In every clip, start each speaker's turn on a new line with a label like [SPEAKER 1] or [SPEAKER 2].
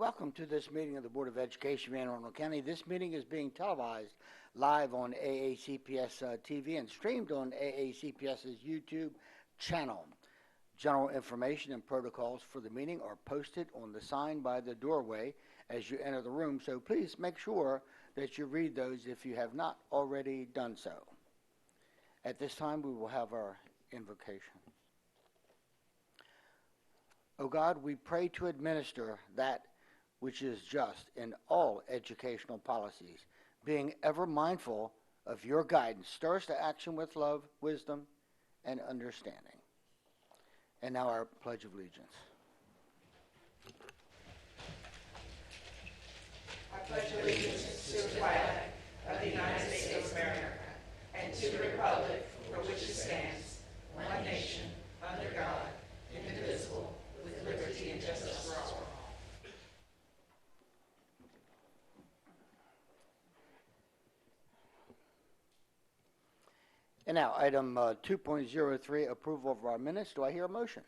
[SPEAKER 1] Welcome to this meeting of the Board of Education of Anne Arundel County. This meeting is being televised live on AACPS TV and streamed on AACPS's YouTube channel. General information and protocols for the meeting are posted on the sign by the doorway as you enter the room, so please make sure that you read those if you have not already done so. At this time, we will have our invocation. O God, we pray to administer that which is just in all educational policies, being ever mindful of your guidance. Stir us to action with love, wisdom, and understanding. And now our Pledge of Allegiance.
[SPEAKER 2] I pledge allegiance to the flag of the United States of America and to the republic for which it stands, one nation, under God, indivisible, with liberty and justice for all.
[SPEAKER 1] And now, item 2.03, approval of our minutes. Do I hear a motion?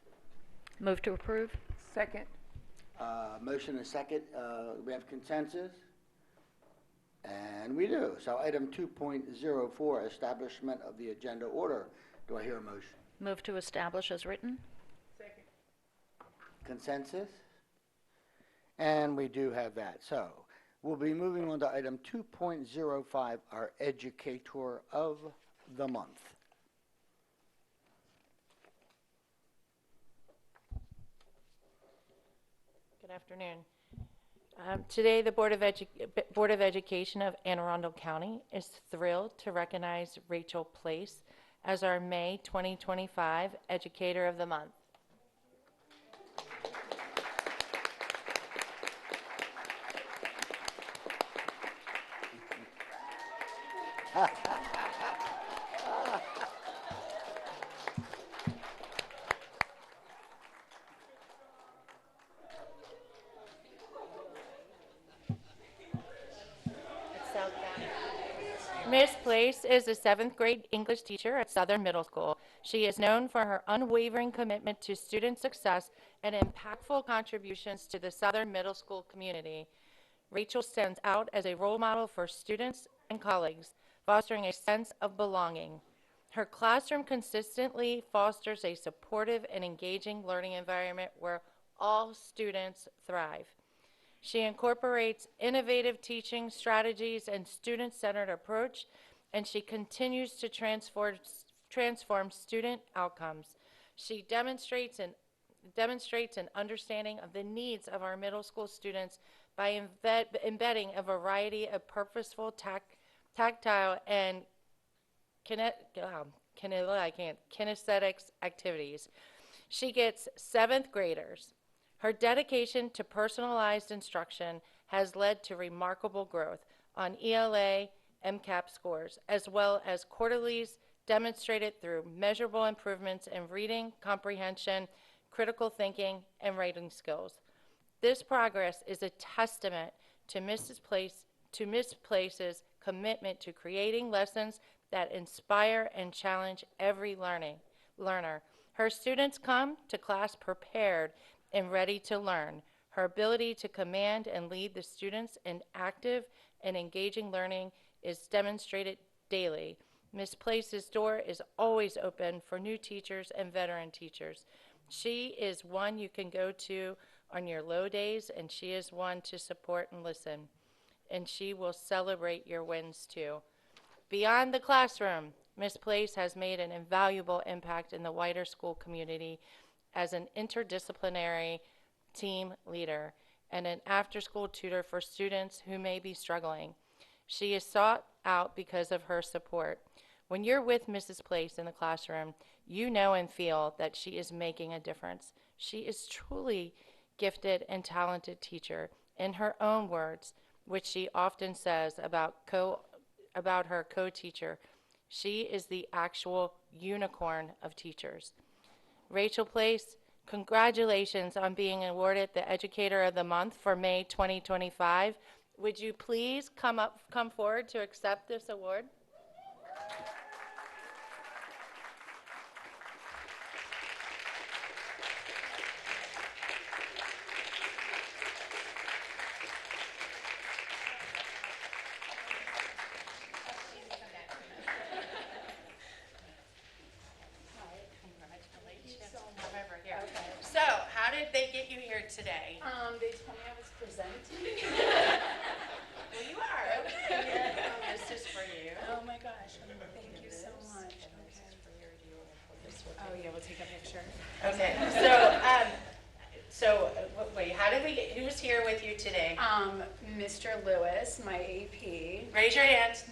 [SPEAKER 3] Move to approve.
[SPEAKER 2] Second.
[SPEAKER 1] Motion and second. We have consensus? And we do. So item 2.04, establishment of the agenda order. Do I hear a motion?
[SPEAKER 3] Move to establish as written.
[SPEAKER 2] Second.
[SPEAKER 1] Consensus? And we do have that. So we'll be moving on to item 2.05, our educator of the month.
[SPEAKER 4] Good afternoon. Today, the Board of Education of Anne Arundel County is thrilled to recognize Rachel Place as our May 2025 Educator of the Month. Miss Place is a 7th grade English teacher at Southern Middle School. She is known for her unwavering commitment to student success and impactful contributions to the Southern Middle School community. Rachel stands out as a role model for students and colleagues, fostering a sense of belonging. Her classroom consistently fosters a supportive and engaging learning environment where all students thrive. She incorporates innovative teaching strategies and student-centered approach, and she continues to transform student outcomes. She demonstrates an understanding of the needs of our middle school students by embedding a variety of purposeful, tactile, and kinesthetics activities. She gets 7th graders. Her dedication to personalized instruction has led to remarkable growth on ELA, MCAP scores, as well as quarterlies demonstrated through measurable improvements in reading, comprehension, critical thinking, and writing skills. This progress is a testament to Miss Place's commitment to creating lessons that inspire and challenge every learner. Her students come to class prepared and ready to learn. Her ability to command and lead the students in active and engaging learning is demonstrated daily. Miss Place's door is always open for new teachers and veteran teachers. She is one you can go to on your low days, and she is one to support and listen. And she will celebrate your wins too. Beyond the classroom, Miss Place has made an invaluable impact in the wider school community as an interdisciplinary team leader and an after-school tutor for students who may be struggling. She is sought out because of her support. When you're with Mrs. Place in the classroom, you know and feel that she is making a difference. She is truly gifted and talented teacher, in her own words, which she often says about her co-teacher. She is the actual unicorn of teachers. Rachel Place, congratulations on being awarded the Educator of the Month for May 2025. Would you please come forward to accept this award? today?
[SPEAKER 5] They told me I was presenting.
[SPEAKER 4] Well, you are. Okay. This is for you.
[SPEAKER 5] Oh my gosh, thank you so much. Okay. Oh yeah, we'll take a picture.
[SPEAKER 4] Okay, wait, who's here with you today?
[SPEAKER 5] Mr. Lewis, my AP.
[SPEAKER 4] Raise your hands.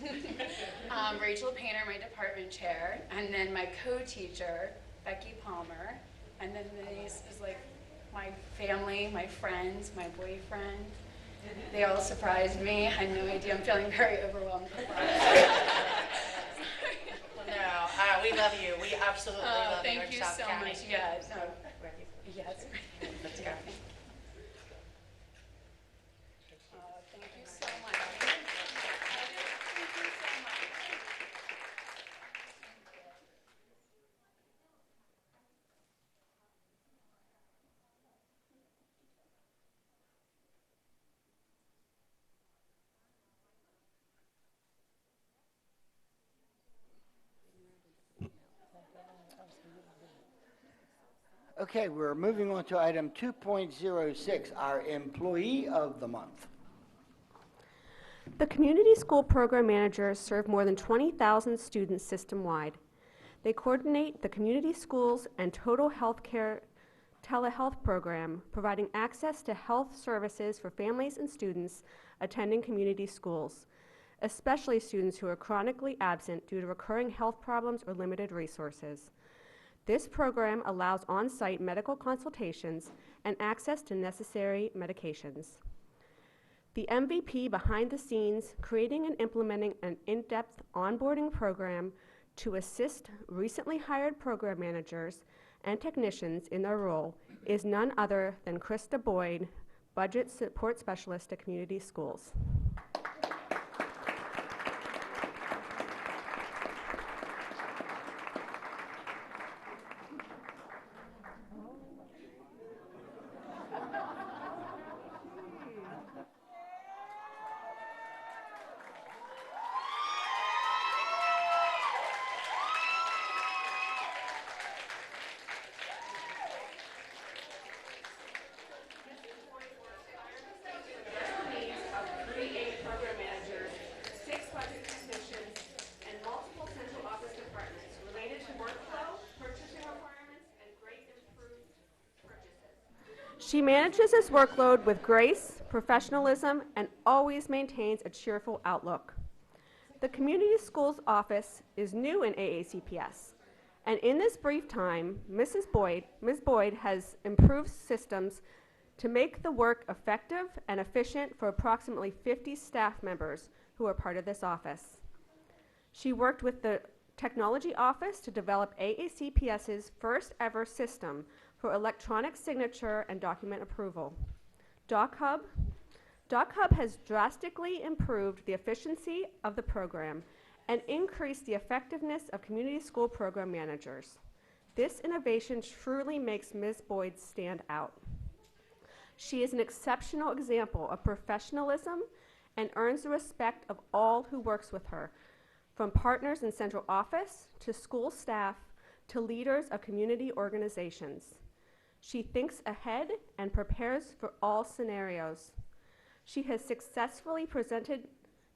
[SPEAKER 5] Rachel Painter, my department chair, and then my co-teacher, Becky Palmer, and then these is like my family, my friends, my boyfriend. They all surprised me. I had no idea. I'm feeling very overwhelmed.
[SPEAKER 4] No, we love you. We absolutely love you in
[SPEAKER 5] thank you
[SPEAKER 4] South
[SPEAKER 5] so
[SPEAKER 4] County.
[SPEAKER 5] much. Yes. Yes.
[SPEAKER 4] Let's go.
[SPEAKER 5] Thank you so much. Thank you so much.
[SPEAKER 1] Okay, we're moving on to item 2.06, our Employee of the Month.
[SPEAKER 6] The community school program managers serve more than 20,000 students system-wide. They coordinate the community schools and total health care telehealth program, providing access to health services for families and students attending community schools, especially students who are chronically absent due to recurring health problems or limited resources. This program allows on-site medical consultations and access to necessary medications. The MVP behind the scenes, creating and implementing an in-depth onboarding program to assist recently hired program managers and technicians in their role is none other than Krista Boyd, Budget Support Specialist at Community Schools. She manages this workload with grace, professionalism, and always maintains a cheerful outlook. The Community Schools Office is new in AACPS, and in this brief time, Ms. Boyd has improved systems to make the work effective and efficient for approximately 50 staff members who are part of this office. She worked with the Technology Office to develop AACPS's first ever system for electronic signature and document approval. DocHub has drastically improved the efficiency of the program and increased the effectiveness of community school program managers. This innovation truly makes Ms. Boyd stand out. She is an exceptional example of professionalism and earns the respect of all who works with her, from partners in central office to school staff to leaders of community organizations. She thinks ahead and prepares for all scenarios. She has successfully presented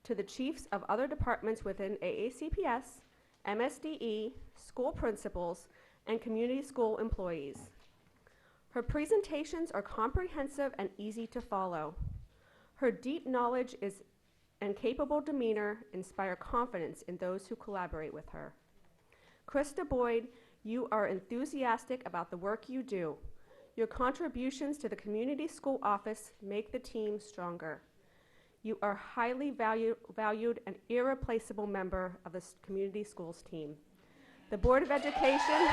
[SPEAKER 6] to the chiefs of other departments within AACPS, MSDE, school principals, and community school employees. Her presentations are comprehensive and easy to follow. Her deep knowledge and capable demeanor inspire confidence in those who collaborate with her. Krista Boyd, you are enthusiastic about the work you do. Your contributions to the community school office make the team stronger. You are highly valued and irreplaceable member of the community schools team. The Board of Education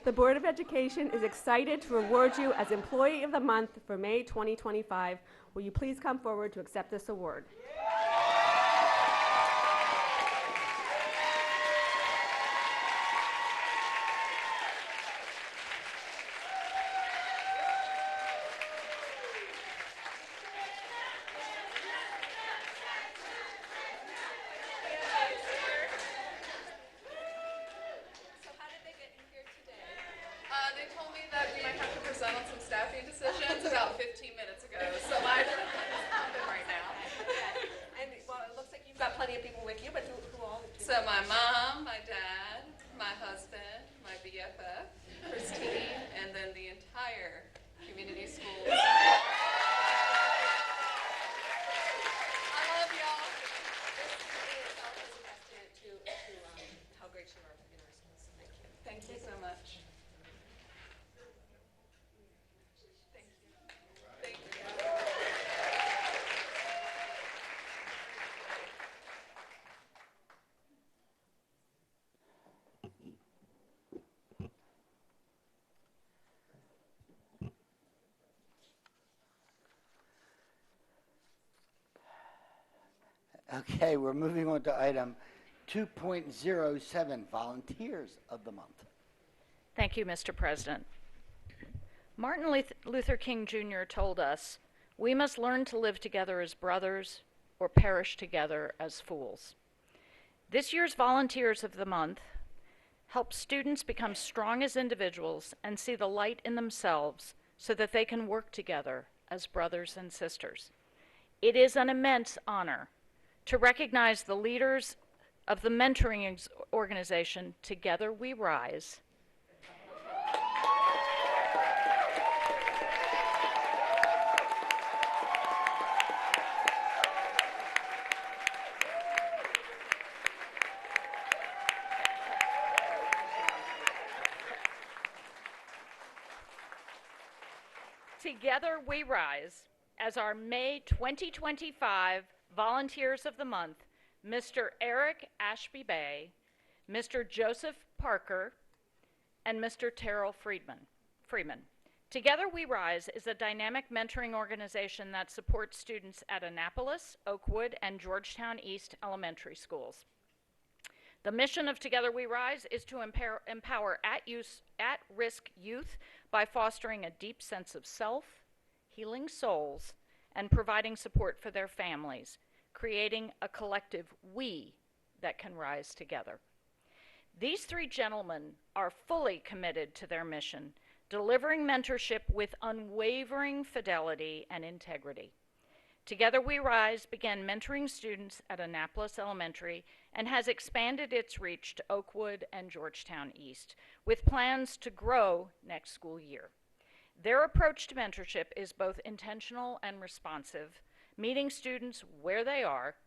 [SPEAKER 6] The Board of Education is excited to reward you as Employee of the Month for May 2025. Will you please come forward to accept this award?
[SPEAKER 7] on some staffing decisions about 15 minutes ago, so my turn is open right now.
[SPEAKER 6] And well, it looks like you've got plenty of people with you, but who all?
[SPEAKER 7] So my mom, my dad, my husband, my BFF, Christine, and then the entire community schools. I love y'all.
[SPEAKER 6] This in itself is a testament to how great you are in our schools. Thank you.
[SPEAKER 7] Thank you so much. Thank you. Thank you.
[SPEAKER 1] Okay, we're moving on to item 2.07, Volunteers of the Month.
[SPEAKER 3] Thank you, Mr. President. Martin Luther King Jr. told us, "We must learn to live together as brothers or perish together as fools." This year's Volunteers of the Month helps students become strong as individuals and see the light in themselves so that they can work together as brothers and sisters. It is an immense honor to recognize the leaders of the mentoring organization Together We Rise. Together We Rise as our May 2025 Volunteers of the Month, Mr. Eric Ashby Bay, Mr. Joseph Parker, and Mr. Terrell Freeman. Together We Rise is a dynamic mentoring organization that supports students at Annapolis, Oakwood, and Georgetown East elementary schools. The mission of Together We Rise is to empower at-risk youth by fostering a deep sense of self, healing souls, and providing support for their families, creating a collective we that can rise together. These three gentlemen are fully committed to their mission, delivering mentorship with unwavering fidelity and integrity. Together We Rise began mentoring students at Annapolis Elementary and has expanded its reach to Oakwood and Georgetown East, with plans to grow next school year. Their approach to mentorship is both intentional and responsive, meeting students where they are,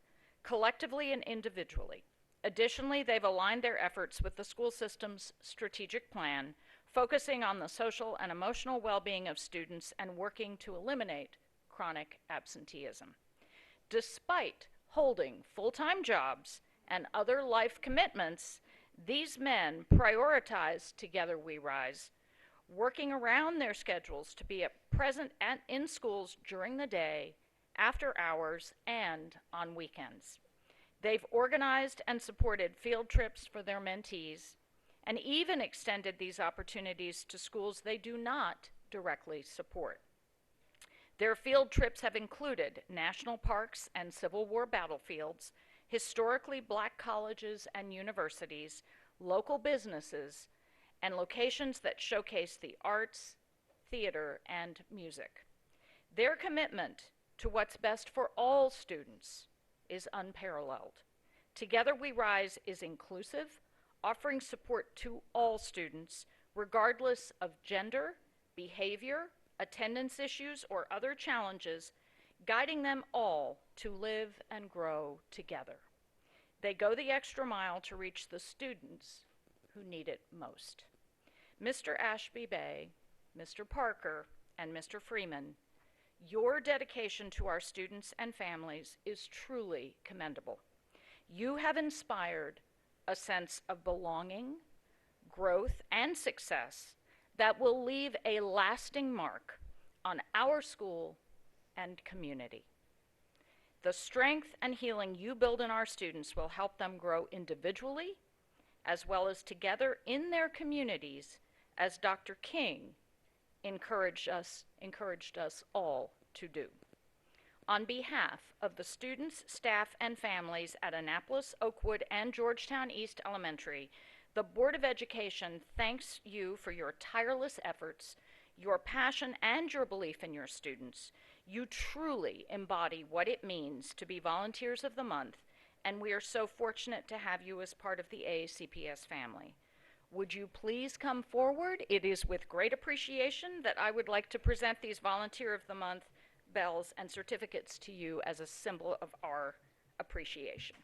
[SPEAKER 3] collectively and individually. Additionally, they've aligned their efforts with the school system's strategic plan, focusing on the social and emotional well-being of students and working to eliminate chronic absenteeism. Despite holding full-time jobs and other life commitments, these men prioritize Together We Rise, working around their schedules to be present in schools during the day, after hours, and on weekends. They've organized and supported field trips for their mentees and even extended these opportunities to schools they do not directly support. Their field trips have included national parks and Civil War battlefields, historically black colleges and universities, local businesses, and locations that showcase the arts, theater, and music. Their commitment to what's best for all students is unparalleled. Together We Rise is inclusive, offering support to all students, regardless of gender, behavior, attendance issues, or other challenges, guiding them all to live and grow together. They go the extra mile to reach the students who need it most. Mr. Ashby Bay, Mr. Parker, and Mr. Freeman, your dedication to our students and families is truly commendable. You have inspired a sense of belonging, growth, and success that will leave a lasting mark on our school and community. The strength and healing you build in our students will help them grow individually as well as together in their communities, as Dr. King encouraged us all to do. On behalf of the students, staff, and families at Annapolis, Oakwood, and Georgetown East Elementary, the Board of Education thanks you for your tireless efforts, your passion, and your belief in your students. You truly embody what it means to be Volunteers of the Month, and we are so fortunate to have you as part of the AACPS family. Would you please come forward? It is with great appreciation that I would like to present these Volunteer of the Month bells and certificates to you as a symbol of our appreciation.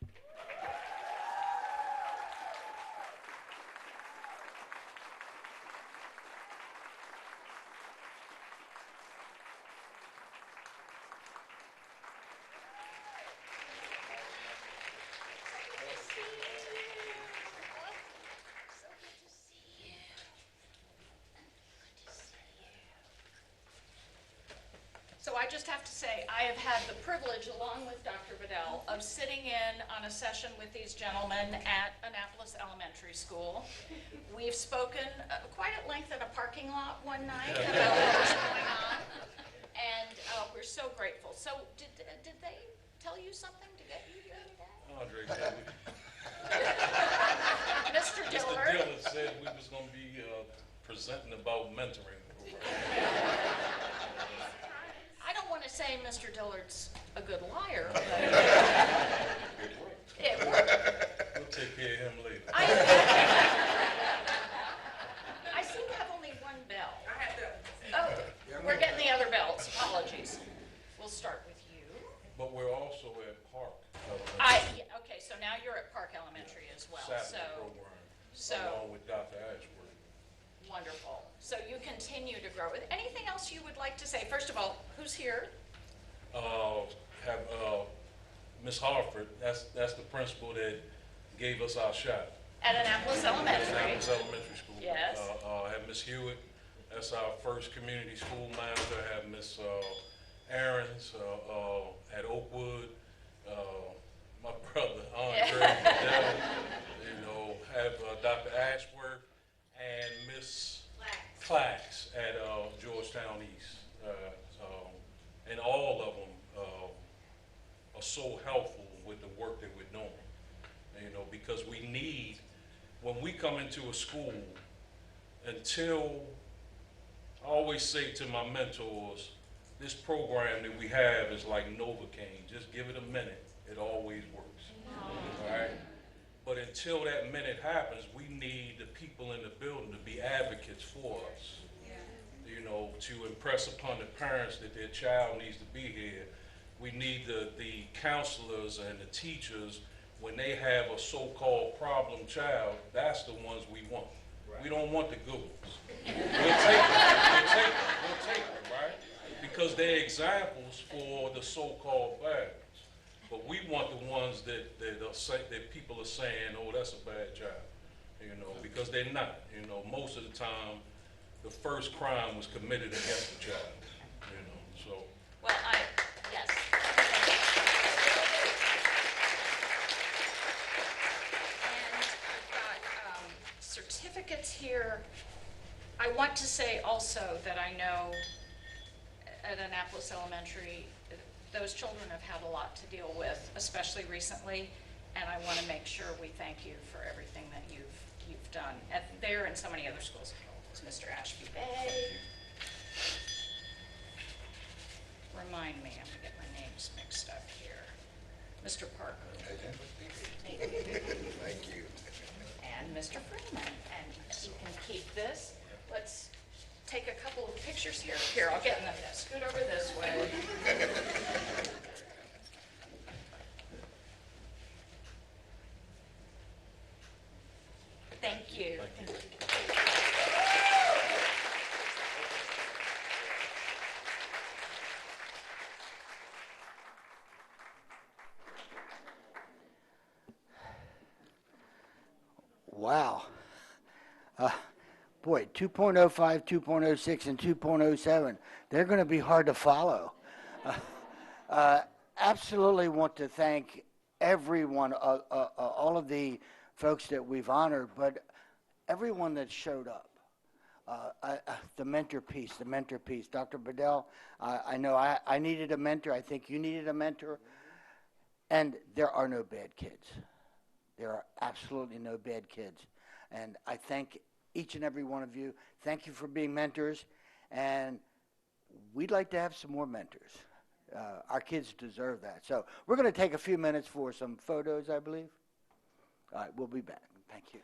[SPEAKER 3] So I just have to say, I have had the privilege, along with Dr. Bedell, of sitting in on a session with these gentlemen at Annapolis Elementary School. We've spoken quite at length in a parking lot one night about what was going on, and we're so grateful. So did they tell you something to get you here today?
[SPEAKER 8] Andre told me.
[SPEAKER 3] Mr.
[SPEAKER 8] Mr.
[SPEAKER 3] Dillard?
[SPEAKER 8] Dillard said we was gonna be presenting about mentoring.
[SPEAKER 3] I don't want to say Mr. Dillard's a good liar, but it worked.
[SPEAKER 8] We'll take care of him later.
[SPEAKER 3] I seem to have only one bell.
[SPEAKER 2] I had that.
[SPEAKER 3] Oh, we're getting the other bells. Apologies. We'll start with you.
[SPEAKER 8] But we're also at Park Elementary
[SPEAKER 3] Okay, so now you're at Park Elementary as well.
[SPEAKER 8] Saturday program, along with Dr. Ashworth.
[SPEAKER 3] Wonderful. So you continue to grow. Anything else you would like to say? First of all, who's here?
[SPEAKER 8] Have Miss Harford, that's the principal that gave us our shot.
[SPEAKER 3] At Annapolis Elementary.
[SPEAKER 8] Annapolis Elementary School.
[SPEAKER 3] Yes.
[SPEAKER 8] Have Miss Hewitt, that's our first community school manager. Have Miss Aarons at Oakwood. My brother, Andre Bedell, have Dr. Ashworth and Miss Clax at Georgetown East. And all of them are so helpful with the work that we're doing. Because we need, when we come into a school, until, I always say to my mentors, this program that we have is like Novocaine. Just give it a minute, it always works. All right? But until that minute happens, we need the people in the building to be advocates for us. To impress upon the parents that their child needs to be here. We need the counselors and the teachers, when they have a so-called problem child, that's the ones we want. Right. We don't want the good ones. We'll take them, right? Because they're examples for the so-called bad ones. But we want the ones that people are saying, oh, that's a bad child, because they're not. Most of the time, the first crime was committed against the child, so.
[SPEAKER 3] Well, yes. And I've got certificates here. I want to say also that I know at Annapolis Elementary, those children have had a lot to deal with, especially recently, and I want to make sure we thank you for everything that you've done there and so many other schools. It's Mr. Ashby Bay. Remind me, I'm going to get my names mixed up here. Mr. Parker.
[SPEAKER 9] Thank you.
[SPEAKER 3] And Mr. Freeman. And you can keep this. Let's take a couple of pictures here. Here, I'll get in the scoot over this way. Thank you.
[SPEAKER 8] Thank you.
[SPEAKER 1] Wow. Boy, 2.05, 2.06, and 2.07, they're going to be hard to follow. Absolutely want to thank everyone, all of the folks that we've honored, but everyone that showed up. The mentor piece. Dr. Bedell, I know I needed a mentor. I think you needed a mentor. And there are no bad kids. There are absolutely no bad kids. And I thank each and every one of you. Thank you for being mentors. and we'd like to have some more mentors. Our kids deserve that. So we're going to take a few minutes for some photos, I believe. All right, we'll be back. Thank you.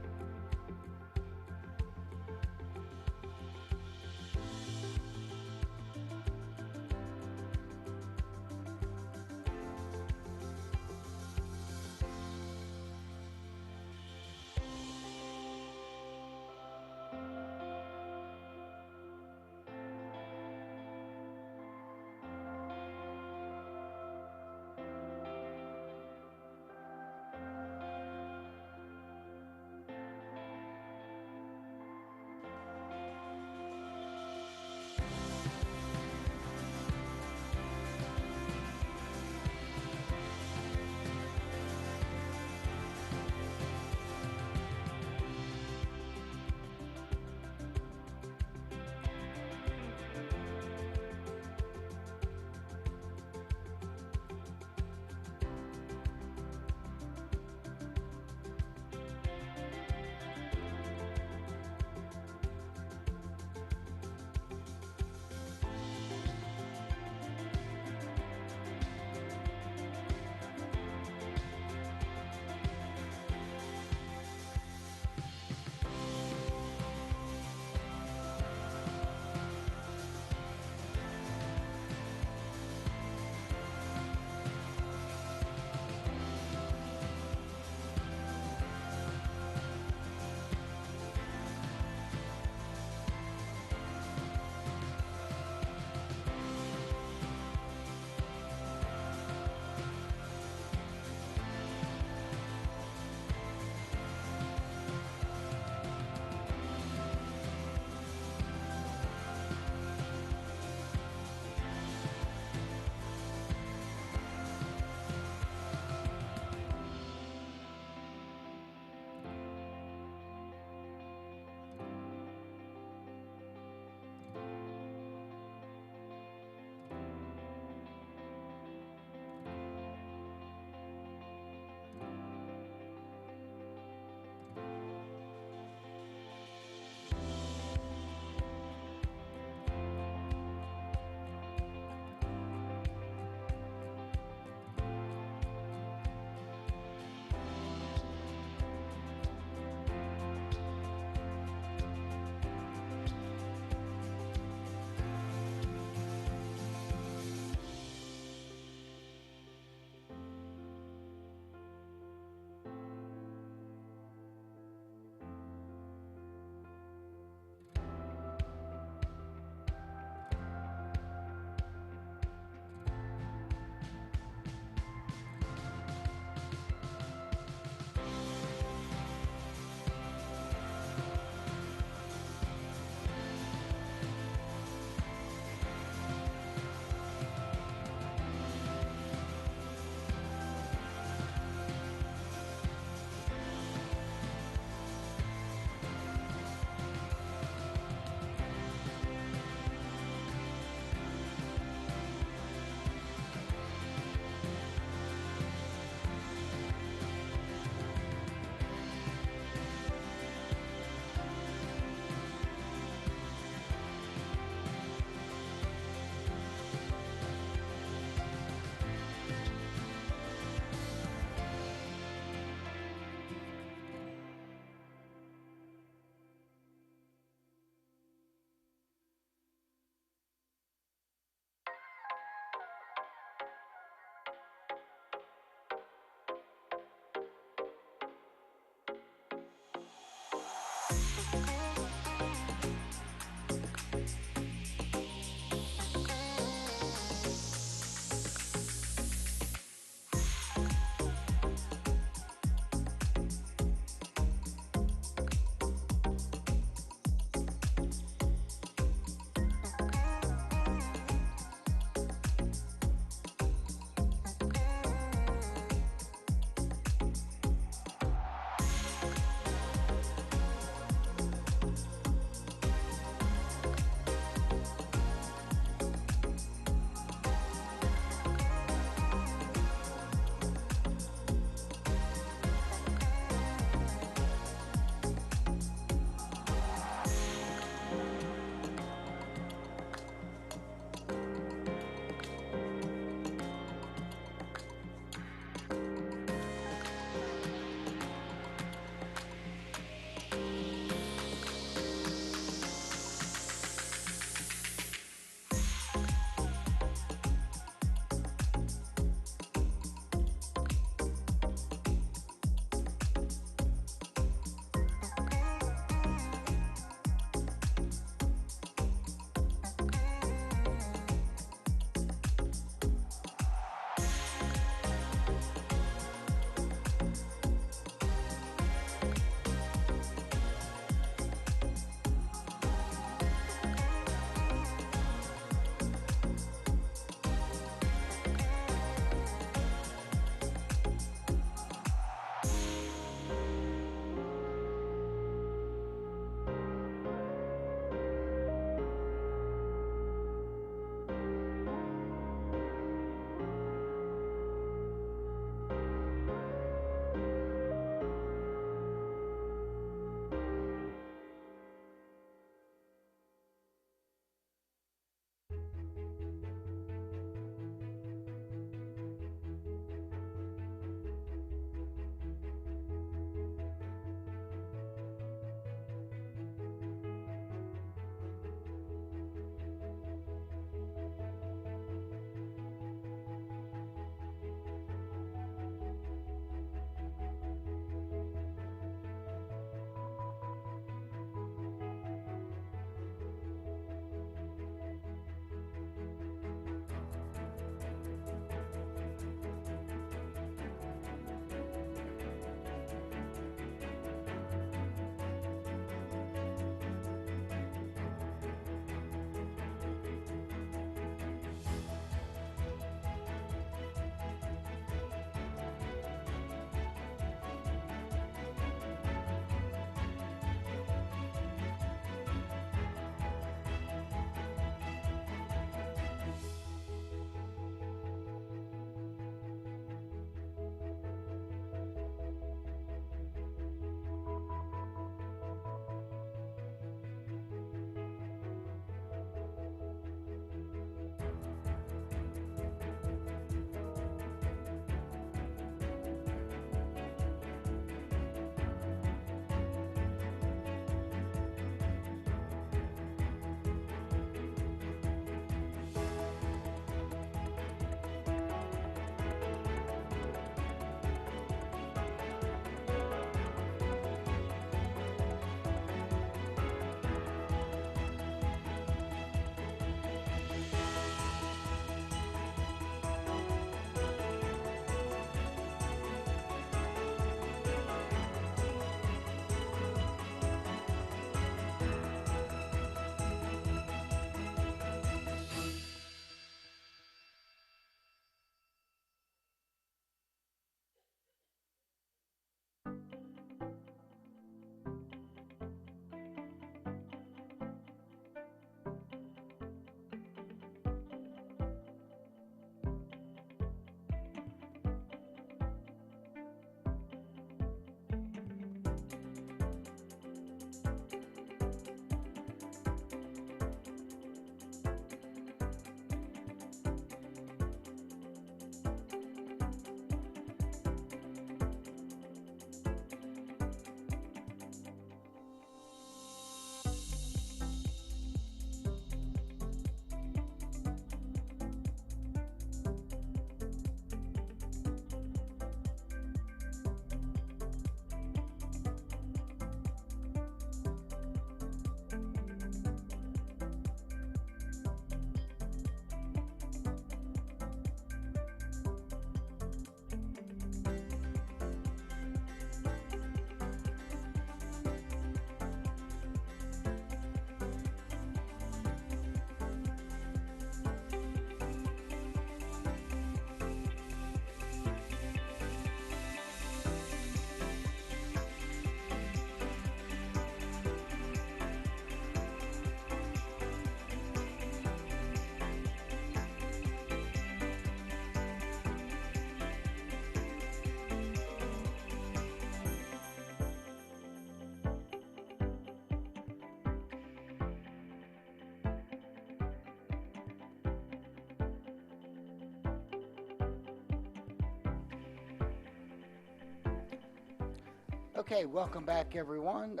[SPEAKER 1] Okay, welcome back, everyone.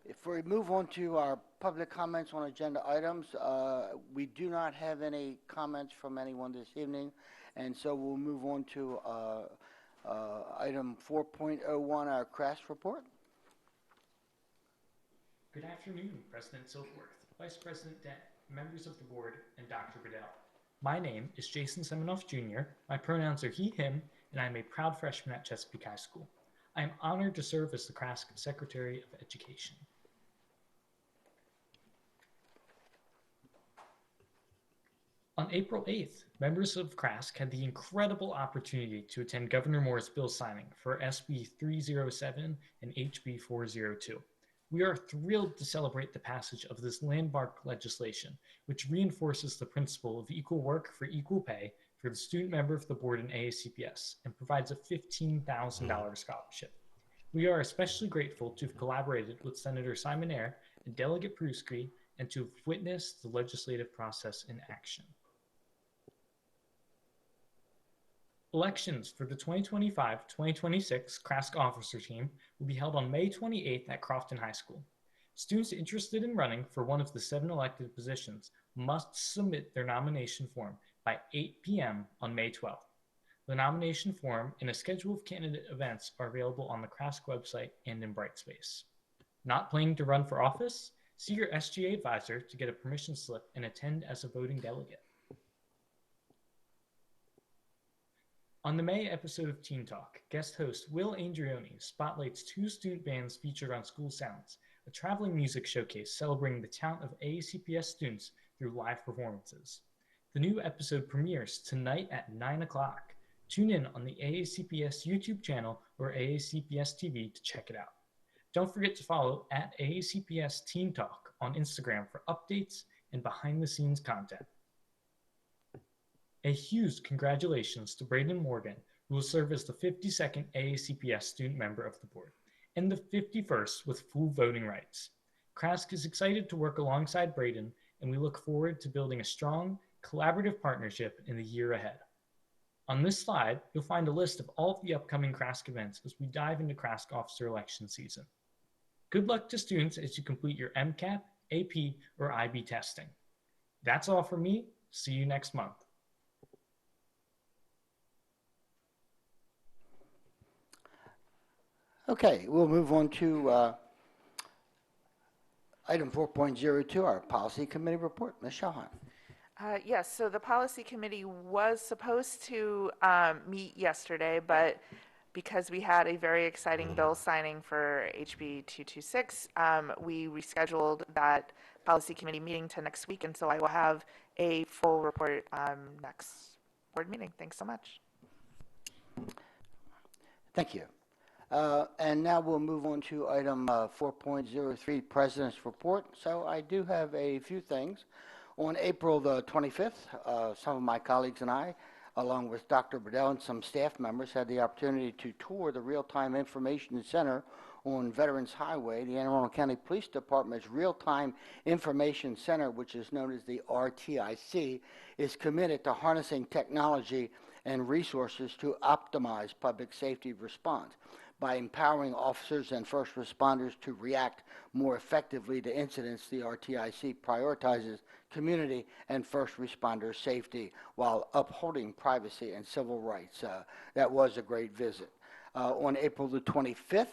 [SPEAKER 1] If we move on to our public comments on agenda items, we do not have any comments from anyone this evening, and so we'll move on to item 4.01, our CRAS report.
[SPEAKER 9] Good afternoon, President Silkworth, Vice President Dent, members of the board, and Dr. Bedell. My name is Jason Semenoff Jr., my pronouns are he, him, and I am a proud freshman at Chesapeake High School. I am honored to serve as the CRASC Secretary of Education. On April 8th, members of CRASC had the incredible opportunity to attend Governor Moore's bill signing for SB 307 and HB 402. We are thrilled to celebrate the passage of this landmark legislation, which reinforces the principle of equal work for equal pay for the student member of the board in AACPS and provides a $15,000 scholarship. We are especially grateful to have collaborated with Senator Simon Eyre and Delegate Pruski and to have witnessed the legislative process in action. Elections for the 2025-2026 CRASC officer team will be held on May 28th at Crofton High School. Students interested in running for one of the 7 elected positions must submit their nomination form by 8 p.m. on May 12th. The nomination form and a schedule of candidate events are available on the CRASC website and in Brightspace. Not planning to run for office? See your SGA advisor to get a permission slip and attend as a voting delegate. On the May episode of Teen Talk, guest host Will Andrioni spotlights 2 student bands featured on School Sounds, a traveling music showcase celebrating the talent of AACPS students through live performances. The new episode premieres tonight at 9 o'clock. Tune in on the AACPS YouTube channel or AACPS TV to check it out. Don't forget to follow at AACPS Teen Talk on Instagram for updates and behind-the-scenes content. A huge congratulations to Braden Morgan, who will serve as the 52nd AACPS student member of the board, and the 51st with full voting rights. CRASC is excited to work alongside Braden, and we look forward to building a strong, collaborative partnership in the year ahead. On this slide, you'll find a list of all of the upcoming CRASC events as we dive into CRASC officer election season. Good luck to students as you complete your MCAT, AP, or IB testing. That's all from me. See you next month.
[SPEAKER 1] Okay, we'll move on to item 4.02, our policy committee report. Ms. Shahan.
[SPEAKER 2] Yes, so the policy committee was supposed to meet yesterday, but because we had a very exciting bill signing for HB 226, we rescheduled that policy committee meeting to next week, and so I will have a full report next board meeting. Thanks so much.
[SPEAKER 1] Thank you. And now we'll move on to item 4.03, President's Report. So I do have a few things. On April the 25th, some of my colleagues and I, along with Dr. Bedell and some staff members, had the opportunity to tour the Real-Time Information Center on Veterans Highway. The Anne Arundel County Police Department's Real-Time Information Center, which is known as the RTIC, is committed to harnessing technology and resources to optimize public safety response by empowering officers and first responders to react more effectively to incidents. The RTIC prioritizes community and first responder safety while upholding privacy and civil rights. That was a great visit. On April the 25th,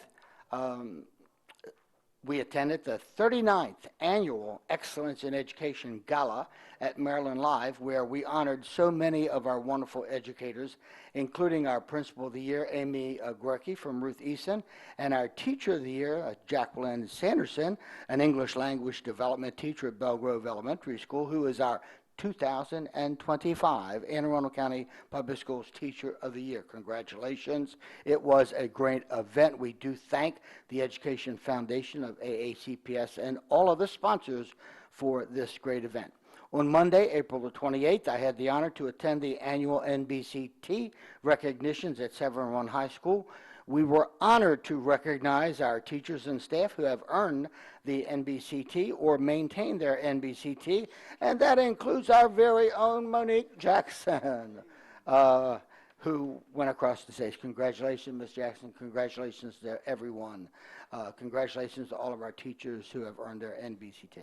[SPEAKER 1] we attended the 39th Annual Excellence in Education Gala at Maryland Live, where we honored so many of our wonderful educators, including our Principal of the Year, Amy Gorky from Ruth Easton, and our Teacher of the Year, Jacqueline Sanderson, an English language development teacher at Belgrove Elementary School, who is our 2025 Anne Arundel County Public Schools Teacher of the Year. Congratulations. It was a great event. We do thank the Education Foundation of AACPS and all of the sponsors for this great event. On Monday, April the 28th, I had the honor to attend the annual NBCT recognitions at Severn Run High School. We were honored to recognize our teachers and staff who have earned the NBCT or maintained their NBCT, and that includes our very own Monique Jackson, who went across the stage. Congratulations, Ms. Jackson. Congratulations to everyone. Congratulations to all of our teachers who have earned their NBCT.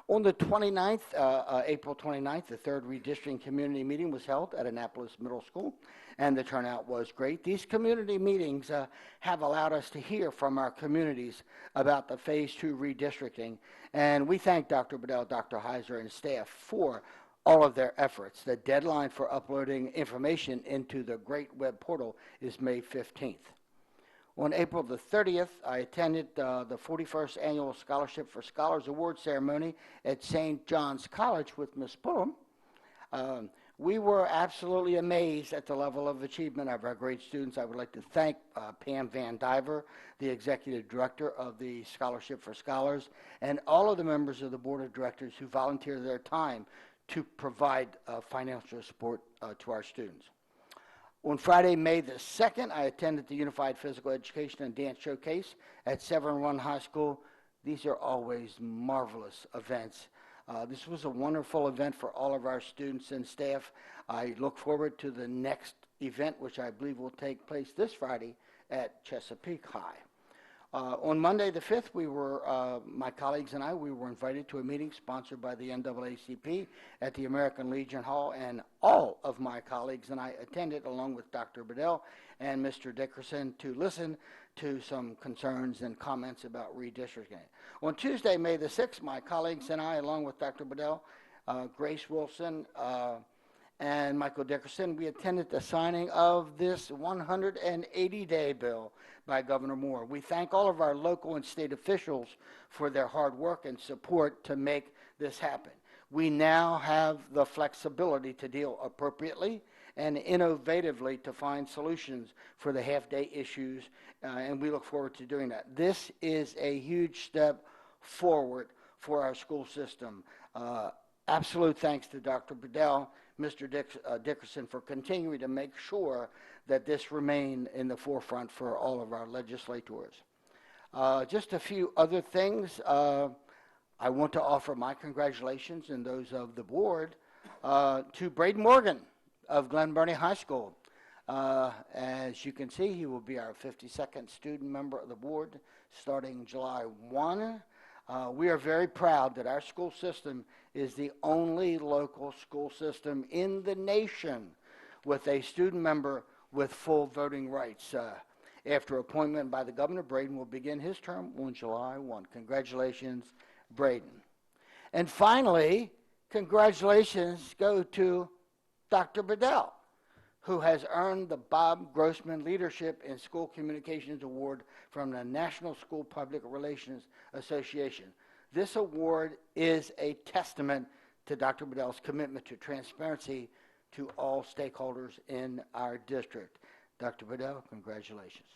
[SPEAKER 1] On the 29th, April 29th, the third redistricting community meeting was held at Annapolis Middle School, and the turnout was great. These community meetings have allowed us to hear from our communities about the Phase 2 redistricting, and we thank Dr. Bedell, Dr. Heiser, and staff for all of their efforts. The deadline for uploading information into the great web portal is May 15th. On April the 30th, I attended the 41st Annual Scholarship for Scholars Award ceremony at St. John's College with Ms. Pullum. We were absolutely amazed at the level of achievement of our great students. I would like to thank Pam Van Diver, the Executive Director of the Scholarship for Scholars, and all of the members of the Board of Directors who volunteered their time to provide financial support to our students. On Friday, May the 2nd, I attended the Unified Physical Education and Dance Showcase at Severn Run High School. These are always marvelous events. This was a wonderful event for all of our students and staff. I look forward to the next event, which I believe will take place this Friday at Chesapeake High. On Monday the 5th, my colleagues and I, we were invited to a meeting sponsored by the NAACP at the American Legion Hall, and all of my colleagues and I attended along with Dr. Bedell and Mr. Dickerson to listen to some concerns and comments about redistricting. On Tuesday, May the 6th, my colleagues and I, along with Dr. Bedell, Grace Wilson, and Michael Dickerson, we attended the signing of this 180-day bill by Governor Moore. We thank all of our local and state officials for their hard work and support to make this happen. We now have the flexibility to deal appropriately and innovatively to find solutions for the half-day issues, and we look forward to doing that. This is a huge step forward for our school system. Absolute thanks to Dr. Bedell, Mr. Dickerson, for continuing to make sure that this remain in the forefront for all of our legislators. Just a few other things. I want to offer my congratulations and those of the board to Braden Morgan of Glen Burnie High School. As you can see, he will be our 52nd student member of the board starting July 1. We are very proud that our school system is the only local school system in the nation with a student member with full voting rights. After appointment by the governor, Braden will begin his term on July 1. Congratulations, Braden. And finally, congratulations go to Dr. Bedell, who has earned the Bob Grossman Leadership in School Communications Award from the National School Public Relations Association. This award is a testament to Dr. Bedell's commitment to transparency to all stakeholders in our district. Dr. Bedell, congratulations.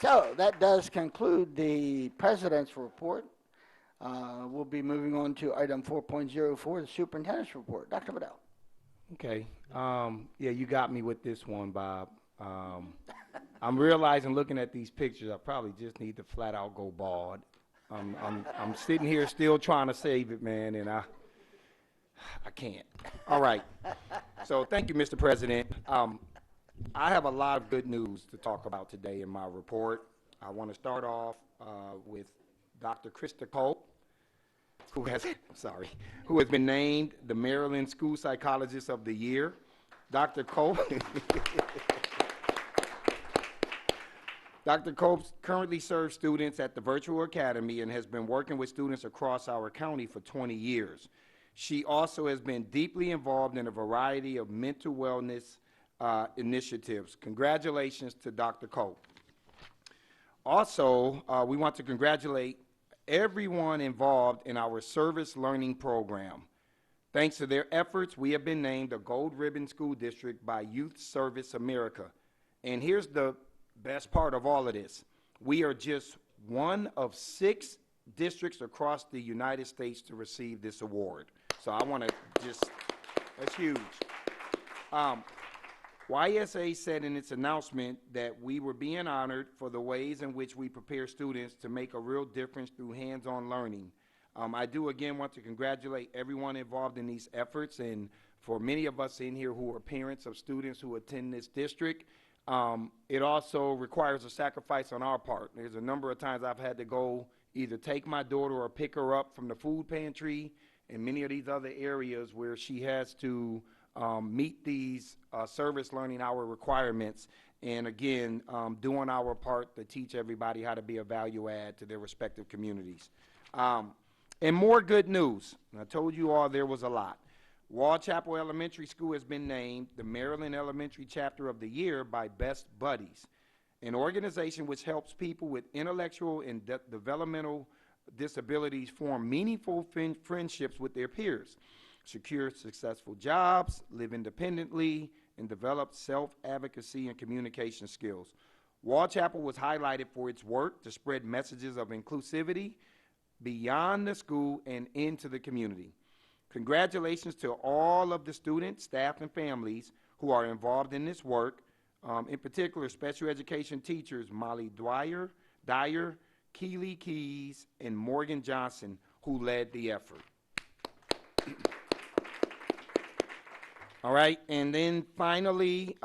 [SPEAKER 1] So that does conclude the President's report. We'll be moving on to item 4.04, the Superintendent's report. Dr. Bedell.
[SPEAKER 10] Okay. Yeah, you got me with this one, Bob. I'm realizing, looking at these pictures, I probably just need to flat out go bald. I'm sitting here still trying to save it, man, and I can't. All right. So thank you, Mr. President. I have a lot of good news to talk about today in my report. I want to start off with Dr. Krista Culp, who has been named the Maryland School Psychologist of the Year. Dr. Culp Dr. Culp currently serves students at the Virtual Academy and has been working with students across our county for 20 years. She also has been deeply involved in a variety of mental wellness initiatives. Congratulations to Dr. Culp. Also, we want to congratulate everyone involved in our service learning program. Thanks to their efforts, we have been named a Gold Ribbon School District by Youth Service America. And here's the best part of all of this. We are just one of 6 districts across the United States to receive this award. So I want to that's huge. YSA said in its announcement that we were being honored for the ways in which we prepare students to make a real difference through hands-on learning. I do again want to congratulate everyone involved in these efforts, and for many of us in here who are parents of students who attend this district, it also requires a sacrifice on our part. There's a number of times I've had to go either take my daughter or pick her up from the food pantry and many of these other areas where she has to meet these service learning hour requirements, and again, doing our part to teach everybody how to be a value add to their respective communities. And more good news. I told you all there was a lot. Wall Chapel Elementary School has been named the Maryland Elementary Chapter of the Year by Best Buddies, an organization which helps people with intellectual and developmental disabilities form meaningful friendships with their peers, secure successful jobs, live independently, and develop self-advocacy and communication skills. Wall Chapel was highlighted for its work to spread messages of inclusivity beyond the school and into the community. Congratulations to all of the students, staff, and families who are involved in this work, in particular special education teachers Molly Dyer, Keely Keys, and Morgan Johnson, who led the effort. All right, and then finally,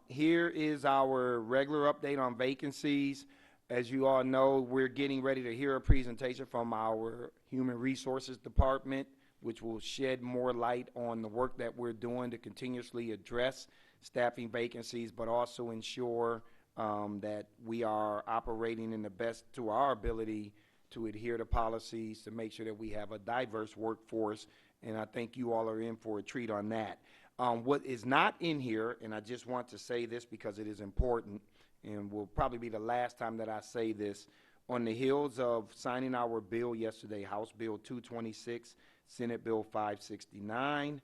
[SPEAKER 10] here is our regular update on vacancies. As you all know, we're getting ready to hear a presentation from our Human Resources Department, which will shed more light on the work that we're doing to continuously address staffing vacancies, but also ensure that we are operating in the best to our ability to adhere to policies to make sure that we have a diverse workforce, and I think you all are in for a treat on that. What is not in here, and I just want to say this because it is important, and will probably be the last time that I say this, on the heels of signing our bill yesterday, House Bill 226, Senate Bill 569,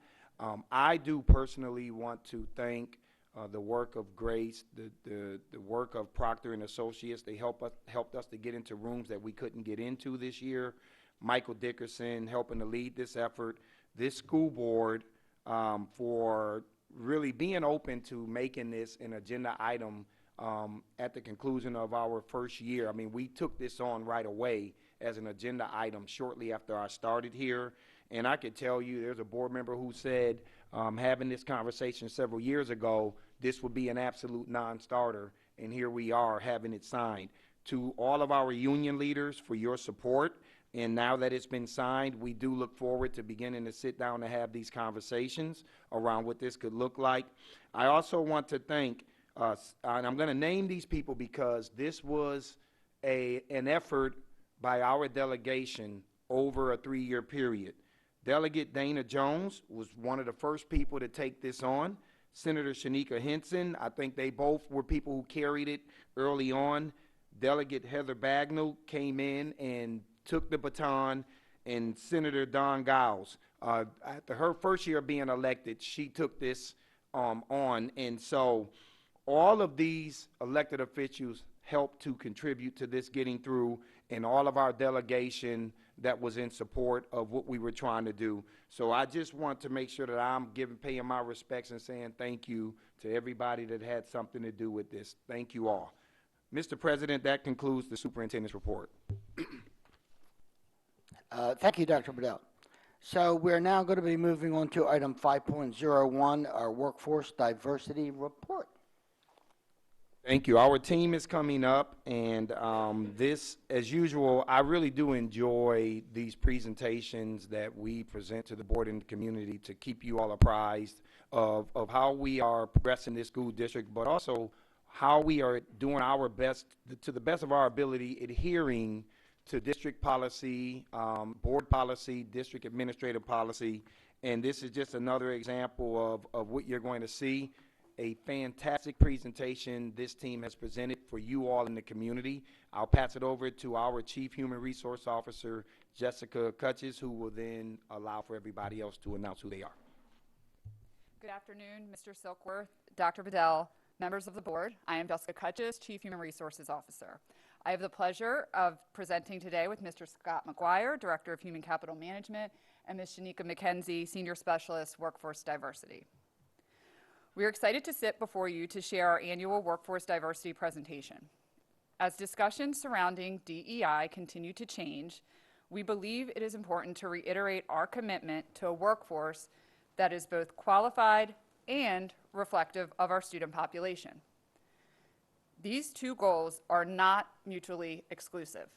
[SPEAKER 10] I do personally want to thank the work of Grace, the work of Proctor and Associates. They helped us to get into rooms that we couldn't get into this year. Michael Dickerson helping to lead this effort. This school board for really being open to making this an agenda item at the conclusion of our first year. I mean, we took this on right away as an agenda item shortly after I started here. And I could tell you there's a board member who said, having this conversation several years ago, this would be an absolute non-starter. And here we are having it signed. To all of our union leaders for your support. And now that it's been signed, we do look forward to beginning to sit down and have these conversations around what this could look like. I also want to thank, and I'm going to name these people because this was an effort by our delegation over a 3-year period. Delegate Dana Jones was one of the first people to take this on. Senator Shanika Henson, I think they both were people who carried it early on. Delegate Heather Bagnall came in and took the baton, and Senator Dawn Giles, after her first year of being elected, she took this on. And so all of these elected officials helped to contribute to this getting through, and all of our delegation that was in support of what we were trying to do. So I just want to make sure that I'm paying my respects and saying thank you to everybody that had something to do with this. Thank you all. Mr. President, that concludes the superintendent's report.
[SPEAKER 1] Thank you, Dr. Bedell. So we're now going to be moving on to item 5.01, our workforce diversity report.
[SPEAKER 10] Thank you. Our team is coming up, and this, as usual, I really do enjoy these presentations that we present to the board and the community to keep you all apprised of how we are progressing this school district, but also how we are doing our best, to the best of our ability, adhering to district policy, board policy, district administrative policy, and this is just another example of what you're going to see. A fantastic presentation this team has presented for you all in the community. I'll pass it over to our Chief Human Resource Officer, Jessica Cutches, who will then allow for everybody else to announce who they are.
[SPEAKER 11] Good afternoon, Mr. Silkworth, Dr. Bedell, members of the board. I am Jessica Cutches, Chief Human Resources Officer. I have the pleasure of presenting today with Mr. Scott McGuire, Director of Human Capital Management, and Ms. Shanika McKenzie, Senior Specialist, Workforce Diversity. We are excited to sit before you to share our annual Workforce Diversity presentation. As discussions surrounding DEI continue to change, we believe it is important to reiterate our commitment to a workforce that is both qualified and reflective of our student population. These two goals are not mutually exclusive.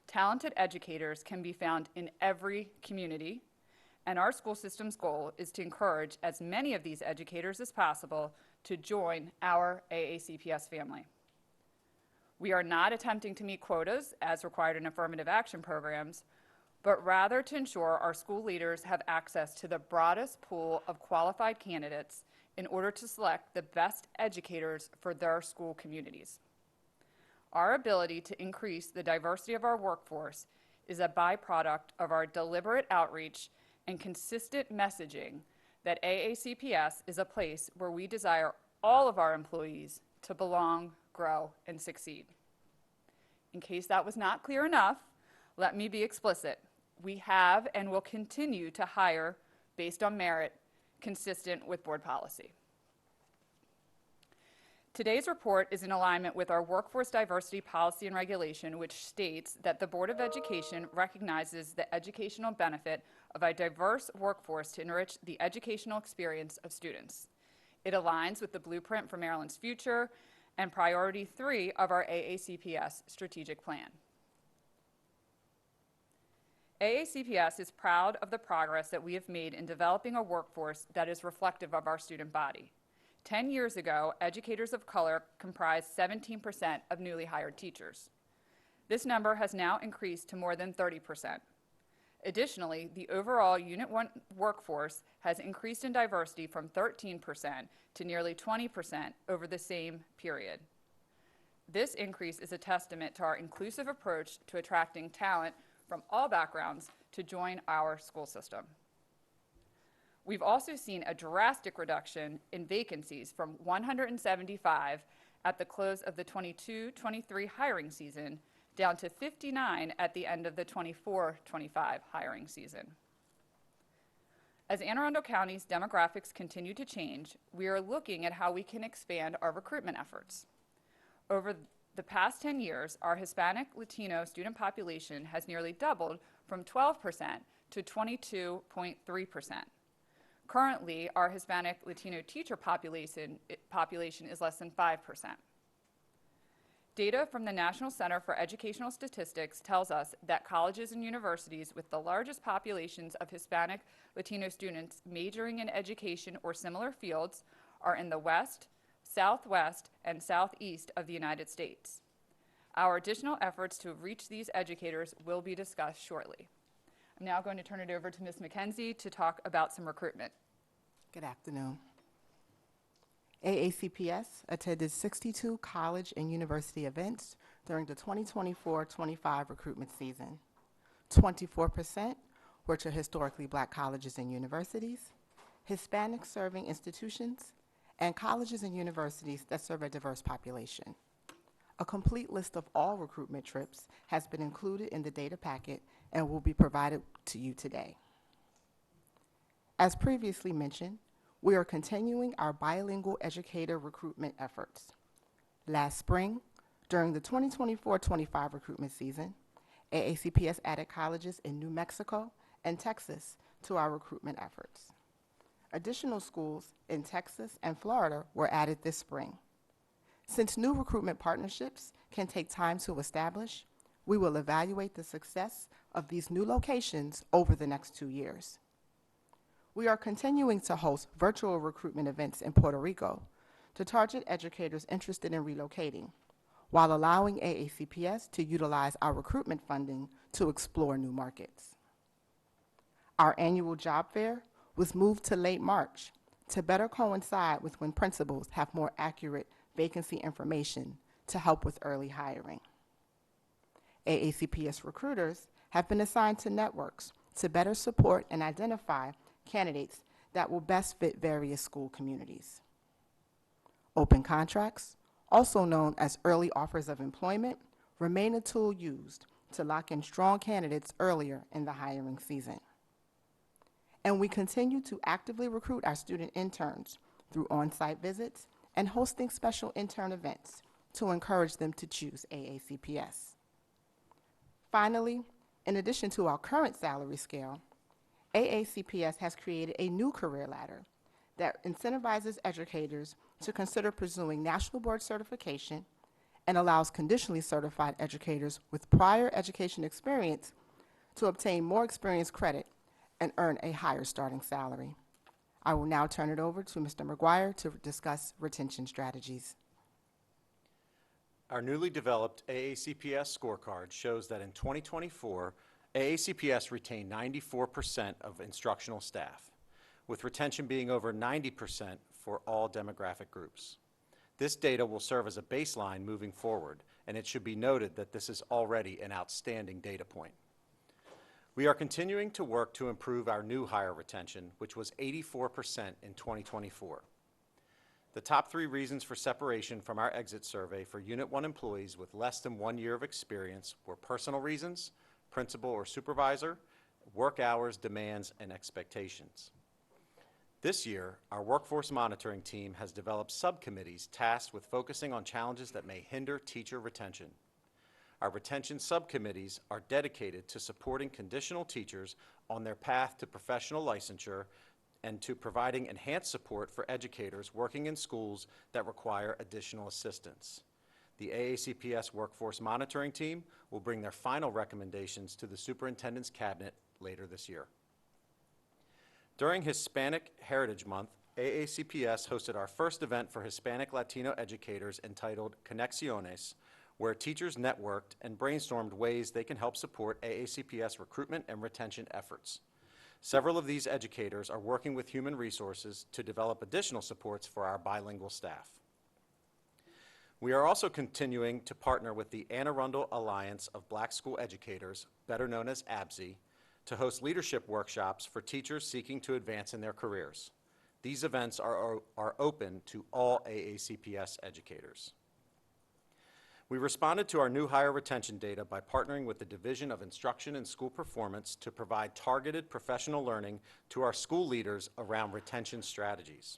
[SPEAKER 11] Talented educators can be found in every community, and our school system's goal is to encourage as many of these educators as possible to join our AACPS family. We are not attempting to meet quotas as required in affirmative action programs, but rather to ensure our school leaders have access to the broadest pool of qualified candidates in order to select the best educators for their school communities. Our ability to increase the diversity of our workforce is a byproduct of our deliberate outreach and consistent messaging that AACPS is a place where we desire all of our employees to belong, grow, and succeed. In case that was not clear enough, let me be explicit. We have and will continue to hire based on merit, consistent with board policy. Today's report is in alignment with our workforce diversity policy and regulation, which states that the Board of Education recognizes the educational benefit of a diverse workforce to enrich the educational experience of students. It aligns with the blueprint for Maryland's future and priority 3 of our AACPS strategic plan. AACPS is proud of the progress that we have made in developing a workforce that is reflective of our student body. 10 years ago, educators of color comprised 17% of newly hired teachers. This number has now increased to more than 30%. Additionally, the overall Unit 1 workforce has increased in diversity from 13% to nearly 20% over the same period. This increase is a testament to our inclusive approach to attracting talent from all backgrounds to join our school system. We've also seen a drastic reduction in vacancies from 175 at the close of the 22-23 hiring season down to 59 at the end of the 24-25 hiring season. As Anne Arundel County's demographics continue to change, we are looking at how we can expand our recruitment efforts. Over the past 10 years, our Hispanic Latino student population has nearly doubled from 12% to 22.3%. Currently, our Hispanic Latino teacher population is less than 5%. Data from the National Center for Educational Statistics tells us that colleges and universities with the largest populations of Hispanic Latino students majoring in education or similar fields are in the West, Southwest, and Southeast of the United States. Our additional efforts to reach these educators will be discussed shortly. I'm now going to turn it over to Ms. McKenzie to talk about some recruitment.
[SPEAKER 12] Good afternoon. AACPS attended 62 college and university events during the 2024-25 recruitment season. 24% were to historically black colleges and universities, Hispanic serving institutions, and colleges and universities that serve a diverse population. A complete list of all recruitment trips has been included in the data packet and will be provided to you today. As previously mentioned, we are continuing our bilingual educator recruitment efforts. Last spring, during the 2024-25 recruitment season, AACPS added colleges in New Mexico and Texas to our recruitment efforts. Additional schools in Texas and Florida were added this spring. Since new recruitment partnerships can take time to establish, we will evaluate the success of these new locations over the next 2 years. We are continuing to host virtual recruitment events in Puerto Rico to target educators interested in relocating, while allowing AACPS to utilize our recruitment funding to explore new markets. Our annual job fair was moved to late March to better coincide with when principals have more accurate vacancy information to help with early hiring. AACPS recruiters have been assigned to networks to better support and identify candidates that will best fit various school communities. Open contracts, also known as early offers of employment, remain a tool used to lock in strong candidates earlier in the hiring season. And we continue to actively recruit our student interns through on-site visits and hosting special intern events to encourage them to choose AACPS. Finally, In addition to our current salary scale, AACPS has created a new career ladder that incentivizes educators to consider pursuing national board certification and allows conditionally certified educators with prior education experience to obtain more experience credit and earn a higher starting salary. I will now turn it over to Mr. McGuire to discuss retention strategies.
[SPEAKER 13] Our newly developed AACPS scorecard shows that in 2024, AACPS retained 94% of instructional staff, with retention being over 90% for all demographic groups. This data will serve as a baseline moving forward, and it should be noted that this is already an outstanding data point. We are continuing to work to improve our new hire retention, which was 84% in 2024. The top 3 reasons for separation from our exit survey for Unit 1 employees with less than 1 year of experience were personal reasons, principal or supervisor, work hours, demands, and expectations. This year, our workforce monitoring team has developed subcommittees tasked with focusing on challenges that may hinder teacher retention. Our retention subcommittees are dedicated to supporting conditional teachers on their path to professional licensure and to providing enhanced support for educators working in schools that require additional assistance. The AACPS Workforce Monitoring Team will bring their final recommendations to the Superintendent's Cabinet later this year. During Hispanic Heritage Month, AACPS hosted our first event for Hispanic Latino educators entitled Conexiones, where teachers networked and brainstormed ways they can help support AACPS recruitment and retention efforts. Several of these educators are working with Human Resources to develop additional supports for our bilingual staff. We are also continuing to partner with the Anne Arundel Alliance of Black School Educators, better known as ABSE, to host leadership workshops for teachers seeking to advance in their careers. These events are open to all AACPS educators. We responded to our new hire retention data by partnering with the Division of Instruction and School Performance to provide targeted professional learning to our school leaders around retention strategies.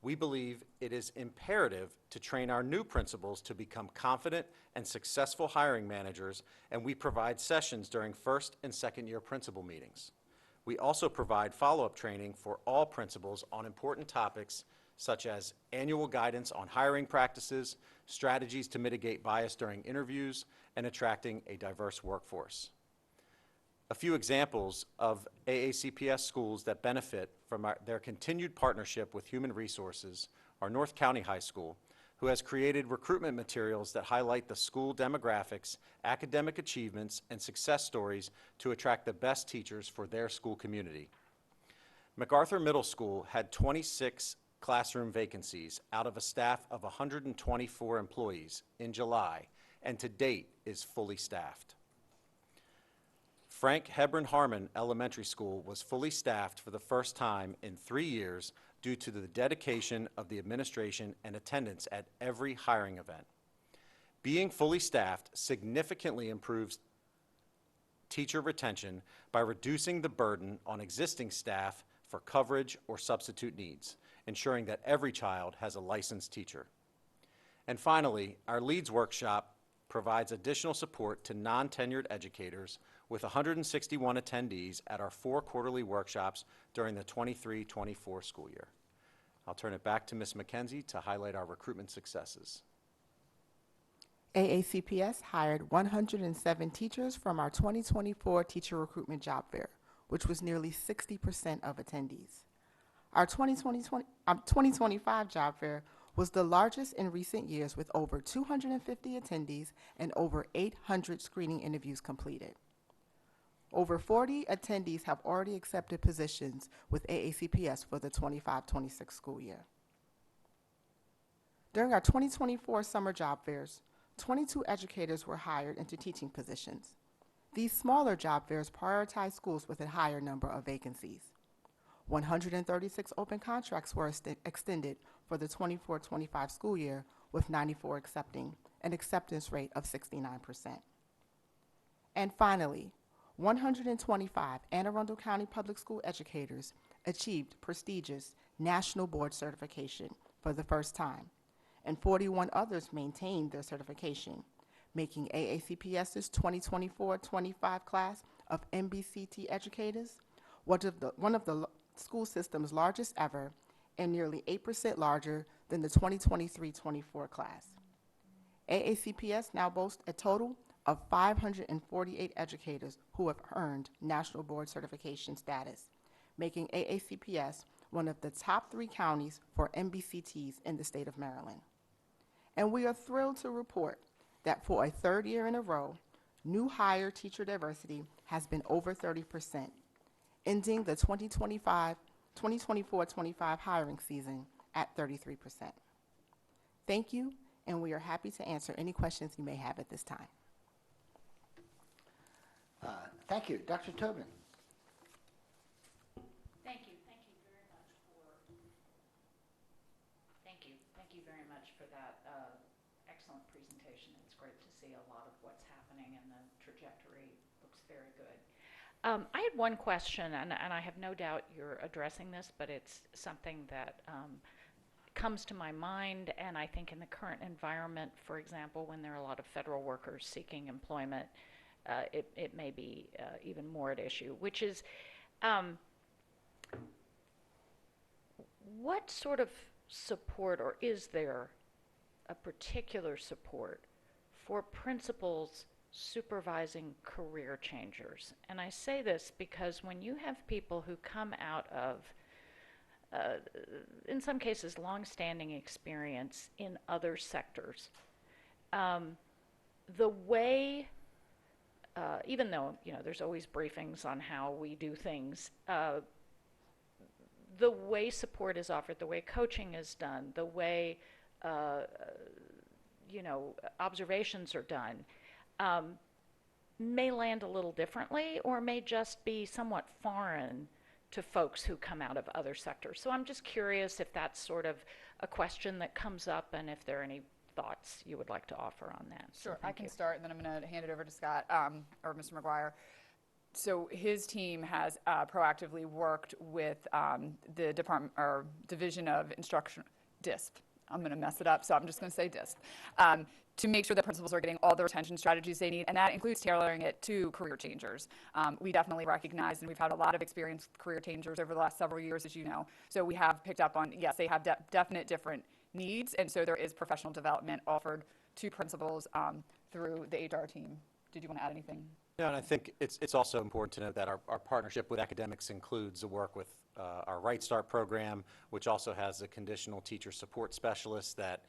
[SPEAKER 13] We believe it is imperative to train our new principals to become confident and successful hiring managers, and we provide sessions during first and second year principal meetings. We also provide follow-up training for all principals on important topics such as annual guidance on hiring practices, strategies to mitigate bias during interviews, and attracting a diverse workforce. A few examples of AACPS schools that benefit from their continued partnership with Human Resources are North County High School, who has created recruitment materials that highlight the school demographics, academic achievements, and success stories to attract the best teachers for their school community. MacArthur Middle School had 26 classroom vacancies out of a staff of 124 employees in July, and to date is fully staffed. Frank Hebron Harmon Elementary School was fully staffed for the first time in 3 years due to the dedication of the administration and attendance at every hiring event. Being fully staffed significantly improves teacher retention by reducing the burden on existing staff for coverage or substitute needs, ensuring that every child has a licensed teacher. And finally, our Leads Workshop provides additional support to non-tenured educators with 161 attendees at our 4 quarterly workshops during the 23-24 school year. I'll turn it back to Ms. McKenzie to highlight our recruitment successes.
[SPEAKER 12] AACPS hired 107 teachers from our 2024 teacher recruitment job fair, which was nearly 60% of attendees. Our 2025 job fair was the largest in recent years with over 250 attendees and over 800 screening interviews completed. Over 40 attendees have already accepted positions with AACPS for the 25-26 school year. During our 2024 summer job fairs, 22 educators were hired into teaching positions. These smaller job fairs prioritize schools with a higher number of vacancies. 136 open contracts were extended for the 24-25 school year, with 94 accepting, an acceptance rate of 69%. And finally, 125 Anne Arundel County Public School educators achieved prestigious national board certification for the first time, and 41 others maintained their certification, making AACPS's 2024-25 class of MBCT educators one of the school system's largest ever and nearly 8% larger than the 2023-24 class. AACPS now boasts a total of 548 educators who have earned National Board Certification status, making AACPS one of the top 3 counties for MBCTs in the state of Maryland. And we are thrilled to report that for a 3rd year in a row, new hire teacher diversity has been over 30%, ending the 2024-25 hiring season at 33%. Thank you, and we are happy to answer any questions you may have at this time.
[SPEAKER 1] Thank you. Dr. Tobin.
[SPEAKER 3] Thank you very much very much for that excellent presentation. It's great to see a lot of what's happening, and the trajectory looks very good. I had one question, and I have no doubt you're addressing this, but it's something that comes to my mind, and I think in the current environment, for example, when there are a lot of federal workers seeking employment, it may be even more at issue, which is what sort of support, or is there a particular support for principals supervising career changers? And I say this because when you have people who come out of, in some cases, long-standing experience in other sectors, the way, even though there's always briefings on how we do things, the way support is offered, the way coaching is done, the way observations are done, may land a little differently, or may just be somewhat foreign to folks who come out of other sectors. So I'm just curious if that's sort of a question that comes up, and if there are any thoughts you would like to offer on that.
[SPEAKER 11] Sure, I can start, and then I'm going to hand it over to Scott or Mr. McGuire. So his team has proactively worked with the department or Division of Instruction, DISP. I'm going to mess it up, so I'm just going to say DISP, to make sure that principals are getting all the retention strategies they need, and that includes tailoring it to career changers. We definitely recognize, and we've had a lot of experience with career changers over the last several years, as you know. So we have picked up on, yes, they have definite different needs, and so there is professional development offered to principals through the HR team. Did you want to add anything?
[SPEAKER 13] Yeah, and I think it's also important to note that our partnership with academics includes the work with our Right Start program, which also has a conditional teacher support specialist that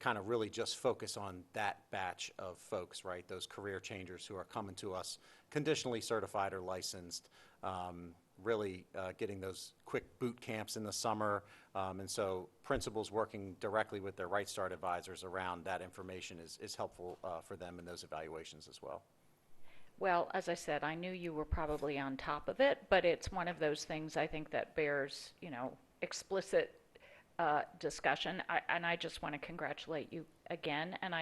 [SPEAKER 13] kind of really just focus on that batch of folks, right? Those career changers who are coming to us conditionally certified or licensed, really getting those quick boot camps in the summer. And so principals working directly with their Right Start advisors around that information is helpful for them in those evaluations as well.
[SPEAKER 3] Well, as I said, I knew you were probably on top of it, but it's one of those things I think that bears, explicit discussion. And I just want to congratulate you again. And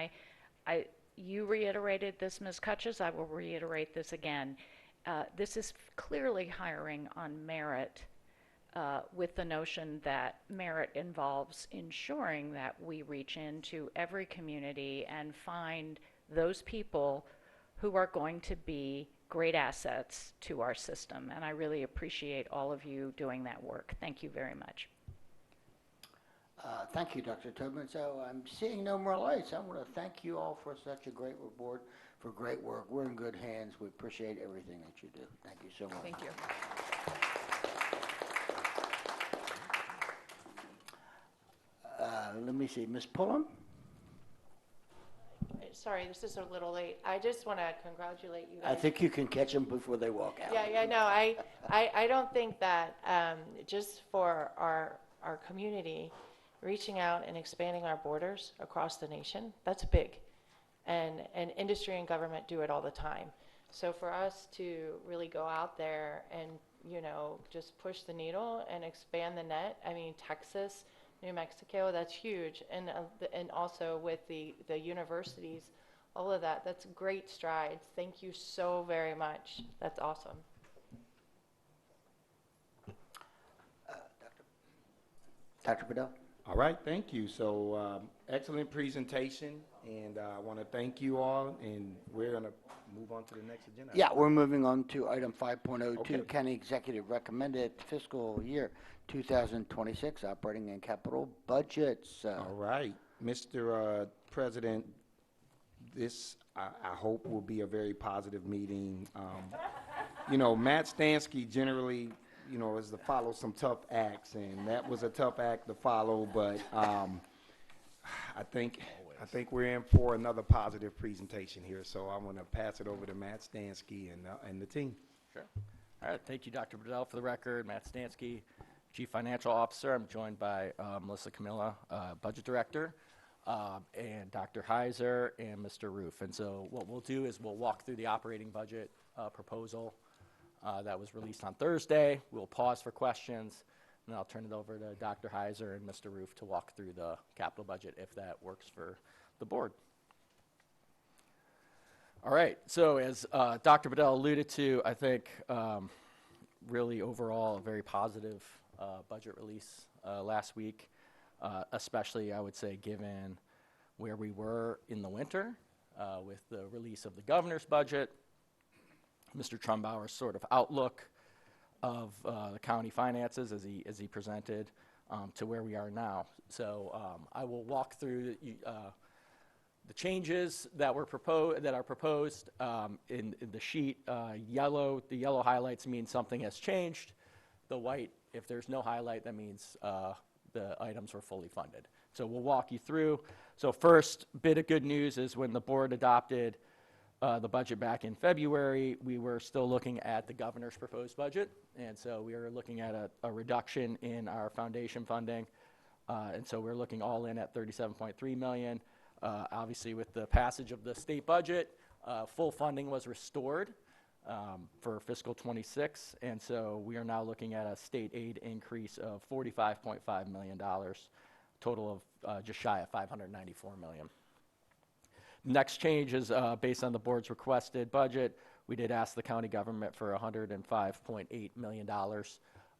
[SPEAKER 3] you reiterated this, Ms. Kutches. I will reiterate this again. This is clearly hiring on merit, with the notion that merit involves ensuring that we reach into every community and find those people who are going to be great assets to our system. And I really appreciate all of you doing that work. Thank you very much.
[SPEAKER 1] Thank you, Dr. Tobin. So I'm seeing no more lights. I want to thank you all for such a great report, for great work. We're in good hands. We appreciate everything that you do. Thank you so much.
[SPEAKER 11] Thank you.
[SPEAKER 1] Let me see, Ms. Pullum?
[SPEAKER 4] Sorry, this is a little late. I just want to congratulate you guys.
[SPEAKER 1] I think you can catch them before they walk out.
[SPEAKER 4] Yeah, no, I don't think that just for our community, reaching out and expanding our borders across the nation, that's big. And industry and government do it all the time. So for us to really go out there and, just push the needle and expand the net, I mean, Texas, New Mexico, that's huge. And also with the universities, all of that, that's great strides. Thank you so very much. That's awesome.
[SPEAKER 1] Dr. Bedell?
[SPEAKER 10] All right, thank you. So, excellent presentation, and I want to thank you all, and we're going to move on to the next agenda.
[SPEAKER 1] Yeah, we're moving on to item 5.02,
[SPEAKER 10] Okay.
[SPEAKER 1] County Executive recommended fiscal year 2026 operating and capital budgets.
[SPEAKER 10] All right, Mr. President, this, I hope, will be a very positive meeting. You know, Matt Stansky generally, you know, is to follow some tough acts, and that was a tough act to follow, but I think we're in for another positive presentation here, so I'm going to pass it over to Matt Stansky and the team.
[SPEAKER 14] Sure. All right, thank you, Dr. Bedell. For the record, Matt Stansky, Chief Financial Officer. I'm joined by Melissa Camilla, Budget Director, and Dr. Heiser and Mr. Roof. And so what we'll do is we'll walk through the operating budget proposal that was released on Thursday. We'll pause for questions, and then I'll turn it over to Dr. Heiser and Mr. Roof to walk through the capital budget if that works for the board. All right, so as Dr. Bedell alluded to, I think really overall a very positive budget release last week, especially I would say given where we were in the winter with the release of the governor's budget, Mr. Trumbauer's sort of outlook of the county finances as he presented to where we are now. So I will walk through the changes that are proposed in the sheet. The yellow highlights mean something has changed. The white, if there's no highlight, that means the items were fully funded. So we'll walk you through. So first bit of good news is when the board adopted the budget back in February, we were still looking at the governor's proposed budget, and so we were looking at a reduction in our foundation funding, and so we're looking all in at $37.3 million. Obviously, with the passage of the state budget, full funding was restored for fiscal 26, and so we are now looking at a state aid increase of $45.5 million, total of just shy of $594 million. Next change is based on the board's requested budget. We did ask the county government for $105.8 million,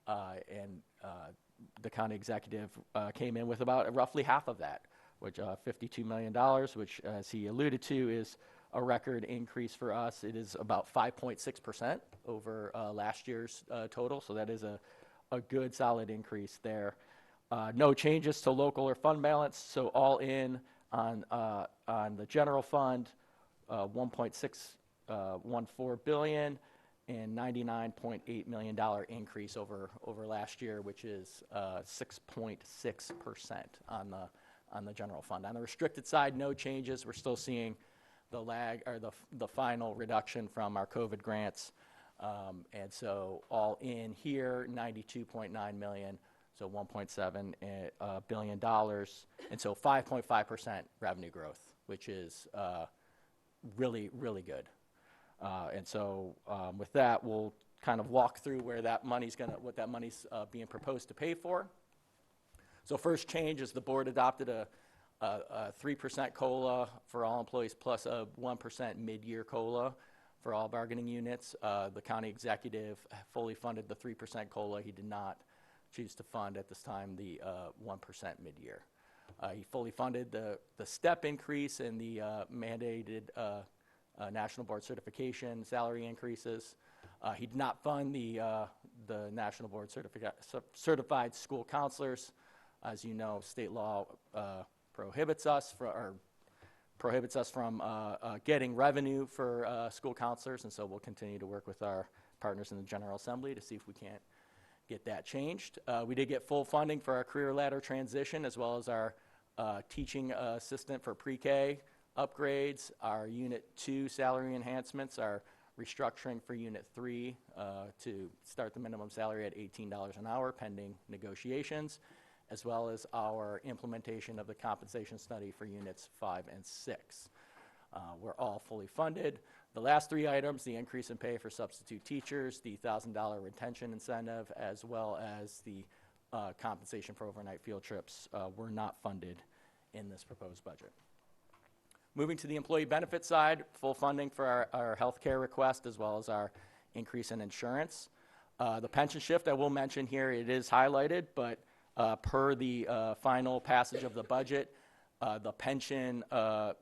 [SPEAKER 14] and the county executive came in with about roughly half of that, which $52 million, which, as he alluded to, is a record increase for us. It is about 5.6% over last year's total, so that is a good, solid increase there. No changes to local or fund balance, so all in on the general fund, $1.614 billion and $99.8 million increase over last year, which is 6.6% on the general fund. On the restricted side, no changes. We're still seeing the lag or the final reduction from our COVID grants, and so all in here, $92.9 million. So $1.7 billion, and so 5.5% revenue growth, which is really, really good. And so with that, we'll kind of walk through where that money's what that money's being proposed to pay for. So first change is the board adopted a 3% COLA for all employees plus a 1% mid-year COLA for all bargaining units. The county executive fully funded the 3% COLA. He did not choose to fund at this time the 1% mid-year. He fully funded the step increase and the mandated national board certification salary increases. He did not fund the national board certified school counselors. As you know, state law prohibits us from getting revenue for school counselors, and so we'll continue to work with our partners in the General Assembly to see if we can't get that changed. We did get full funding for our career ladder transition, as well as our teaching assistant for pre-K upgrades, our Unit 2 salary enhancements, our restructuring for Unit 3 to start the minimum salary at $18 an hour pending negotiations, as well as our implementation of the compensation study for Units 5 and 6. We're all fully funded. The last three items, the increase in pay for substitute teachers, the $1,000 retention incentive, as well as the compensation for overnight field trips, were not funded in this proposed budget. Moving to the employee benefit side, full funding for our health care request, as well as our increase in insurance. The pension shift, I will mention here, it is highlighted, but Per the final passage of the budget, the pension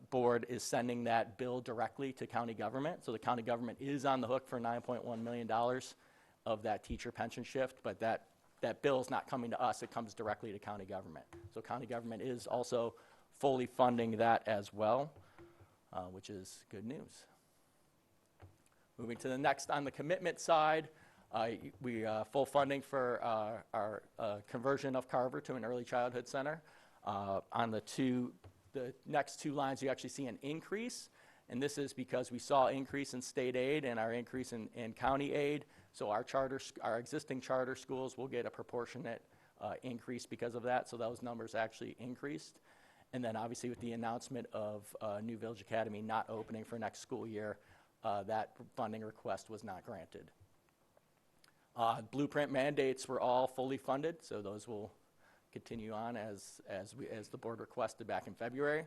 [SPEAKER 14] board is sending that bill directly to county government. So the county government is on the hook for $9.1 million of that teacher pension shift, but that bill is not coming to us, it comes directly to county government. So county government is also fully funding that as well, which is good news. Moving to the next, on the commitment side, we full funding for our conversion of Carver to an early childhood center. On the next two lines, you actually see an increase, and this is because we saw increase in state aid and our increase in county aid. So our existing charter schools will get a proportionate increase because of that. So those numbers actually increased. And then obviously with the announcement of New Village Academy not opening for next school year, that funding request was not granted. Blueprint mandates were all fully funded, so those will continue on as the board requested back in February.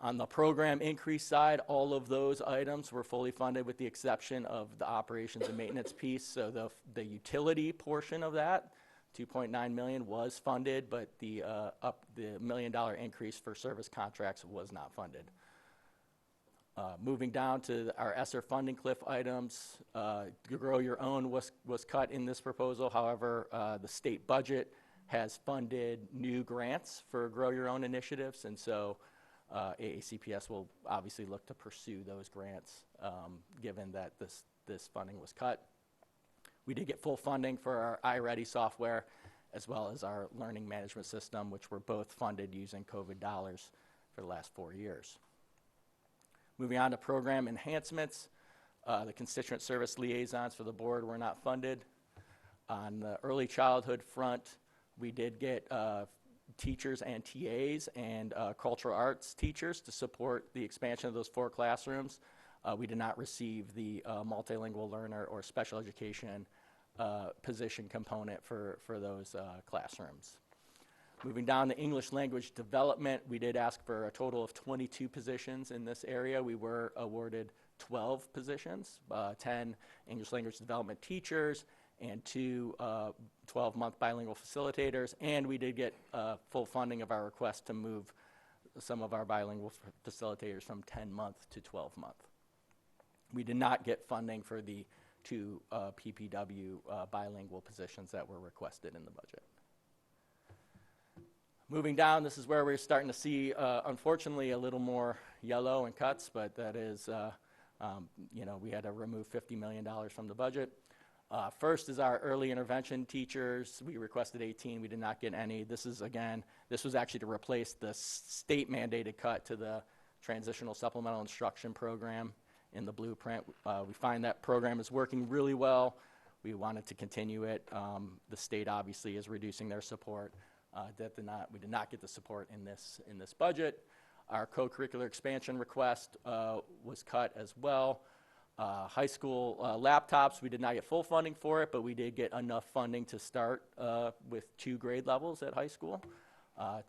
[SPEAKER 14] On the program increase side, all of those items were fully funded with the exception of the operations and maintenance piece. So the utility portion of that, $2.9 million, was funded, but the $1 million increase for service contracts was not funded. Moving down to our ESSER funding cliff items, Grow Your Own was cut in this proposal. However, the state budget has funded new grants for Grow Your Own initiatives, and so AACPS will obviously look to pursue those grants given that this funding was cut. We did get full funding for our iReady software as well as our learning management system, which were both funded using COVID dollars for the last 4 years. Moving on to program enhancements, the constituent service liaisons for the board were not funded. On the early childhood front, we did get teachers and TAs and cultural arts teachers to support the expansion of those 4 classrooms. We did not receive the multilingual learner or special education position component for those classrooms. Moving down to English language development, we did ask for a total of 22 positions in this area. We were awarded 12 positions, 10 English language development teachers and 2 12-month bilingual facilitators, and we did get full funding of our request to move some of our bilingual facilitators from 10-month to 12-month. We did not get funding for the 2 PPW bilingual positions that were requested in the budget. Moving down, this is where we're starting to see, unfortunately, a little more yellow in cuts, but that is, we had to remove $50 million from the budget. First is our early intervention teachers. We requested 18, we did not get any. This was actually to replace the state mandated cut to the transitional supplemental instruction program in the blueprint. We find that program is working really well. We wanted to continue it. The state obviously is reducing their support. We did not get the support in this budget. Our co-curricular expansion request was cut as well. High school laptops, we did not get full funding for it, but we did get enough funding to start with 2 grade levels at high school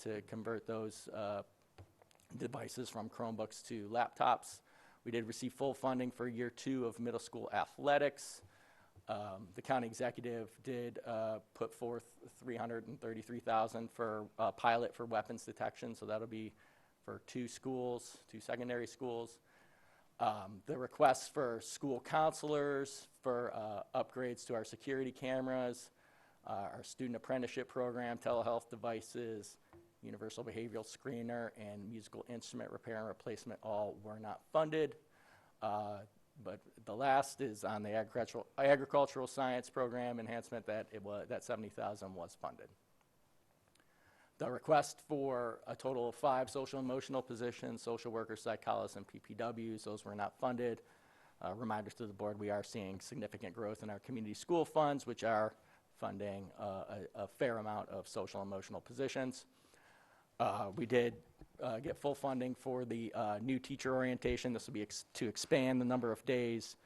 [SPEAKER 14] to convert those devices from Chromebooks to laptops. We did receive full funding for year 2 of middle school athletics. The county executive did put forth $333,000 for a pilot for weapons detection, so that'll be for 2 schools, 2 secondary schools. The requests for school counselors, for upgrades to our security cameras, our student apprenticeship program, telehealth devices, universal behavioral screener, and musical instrument repair and replacement all were not funded. But the last is on the agricultural science program enhancement that $70,000 was funded. The request for a total of 5 social emotional positions, social workers, psychologists, and PPWs, those were not funded. Reminders to the board, we are seeing significant growth in our community school funds, which are funding a fair amount of social emotional positions. We did get full funding for the new teacher orientation. This will be to expand the number of days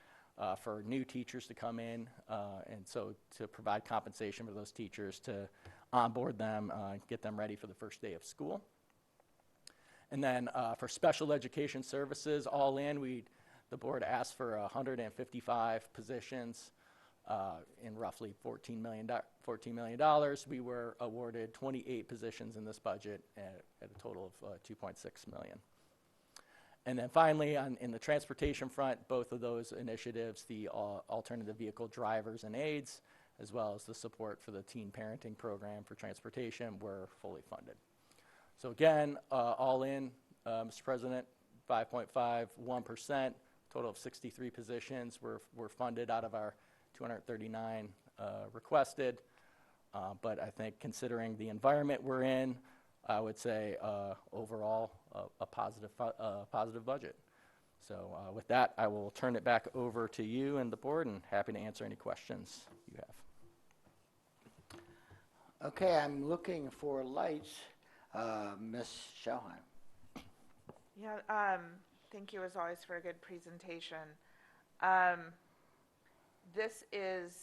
[SPEAKER 14] for new teachers to come in, and so to provide compensation for those teachers to onboard them, get them ready for the first day of school. And then for special education services, all in, the board asked for 155 positions. in roughly $14 million. We were awarded 28 positions in this budget at a total of $2.6 million. And then finally, in the transportation front, both of those initiatives, the alternative vehicle drivers and aides, as well as the support for the teen parenting program for transportation, were fully funded. So again, all in, Mr. President, 5.51%, total of 63 positions were funded out of our 239 requested. But I think considering the environment we're in, I would say overall a positive budget. So with that, I will turn it back over to you and the board, and happy to answer any questions you have.
[SPEAKER 1] Okay, I'm looking for lights. Ms. Schellheim.
[SPEAKER 2] Yeah, thank you as always for a good presentation. This is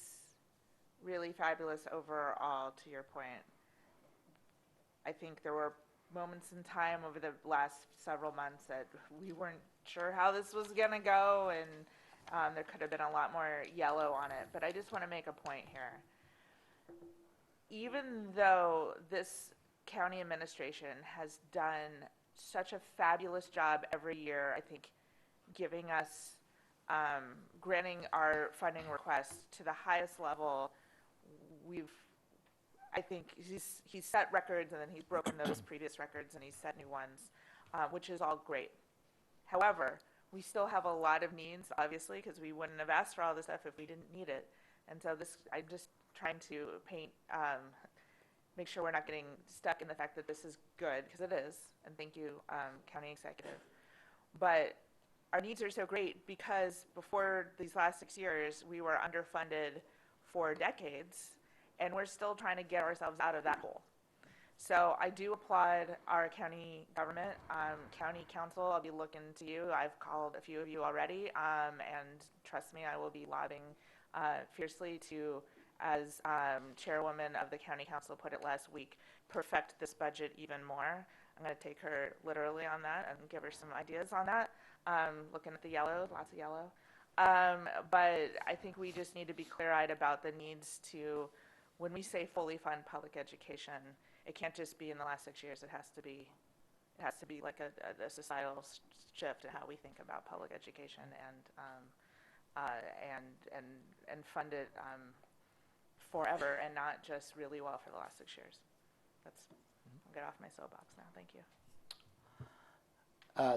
[SPEAKER 2] really fabulous overall, to your point. I think there were moments in time over the last several months that we weren't sure how this was going to go, and there could have been a lot more yellow on it. But I just want to make a point here. Even though this county administration has done such a fabulous job every year, I think, giving us, granting our funding requests to the highest level, I think he's set records, and then he's broken those previous records, and he's set new ones, which is all great. However, we still have a lot of needs, obviously, because we wouldn't have asked for all this stuff if we didn't need it. And so I'm just trying to paint, make sure we're not getting stuck in the fact that this is good, because it is, and thank you, County Executive. But our needs are so great because before these last 6 years, we were underfunded for decades, and we're still trying to get ourselves out of that hole. So I do applaud our county government, county council. I'll be looking to you. I've called a few of you already, and trust me, I will be lobbying fiercely to, as chairwoman of the county council put it last week, perfect this budget even more. I'm going to take her literally on that and give her some ideas on that. Looking at the yellow, lots of yellow. But I think we just need to be clear-eyed about the needs to, when we say fully fund public education, it can't just be in the last 6 years. It has to be like a societal shift in how we think about public education and fund it forever, and not just really well for the last 6 years. I'll get off my soapbox now. Thank you.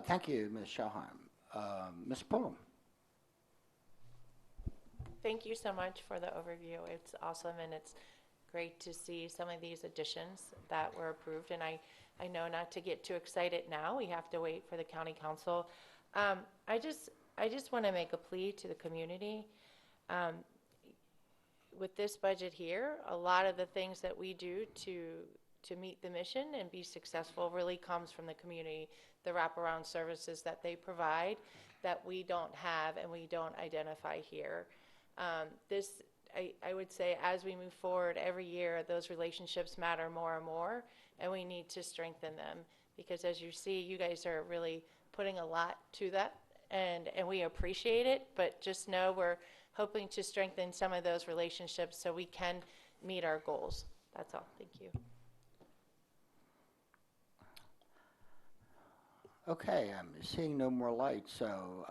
[SPEAKER 1] Thank you, Ms. Schellheim. Ms. Pullum.
[SPEAKER 4] Thank you so much for the overview. It's awesome, and it's great to see some of these additions that were approved. And I know not to get too excited now. We have to wait for the county council. I just want to make a plea to the community. With this budget here, a lot of the things that we do to meet the mission and be successful really comes from the community, the wraparound services that they provide that we don't have and we don't identify here. I would say as we move forward every year, those relationships matter more and more, and we need to strengthen them, because as you see, you guys are really putting a lot to that, and we appreciate it, but just know we're hoping to strengthen some of those relationships so we can meet our goals. That's all. Thank you.
[SPEAKER 1] Okay, I'm seeing no more lights, so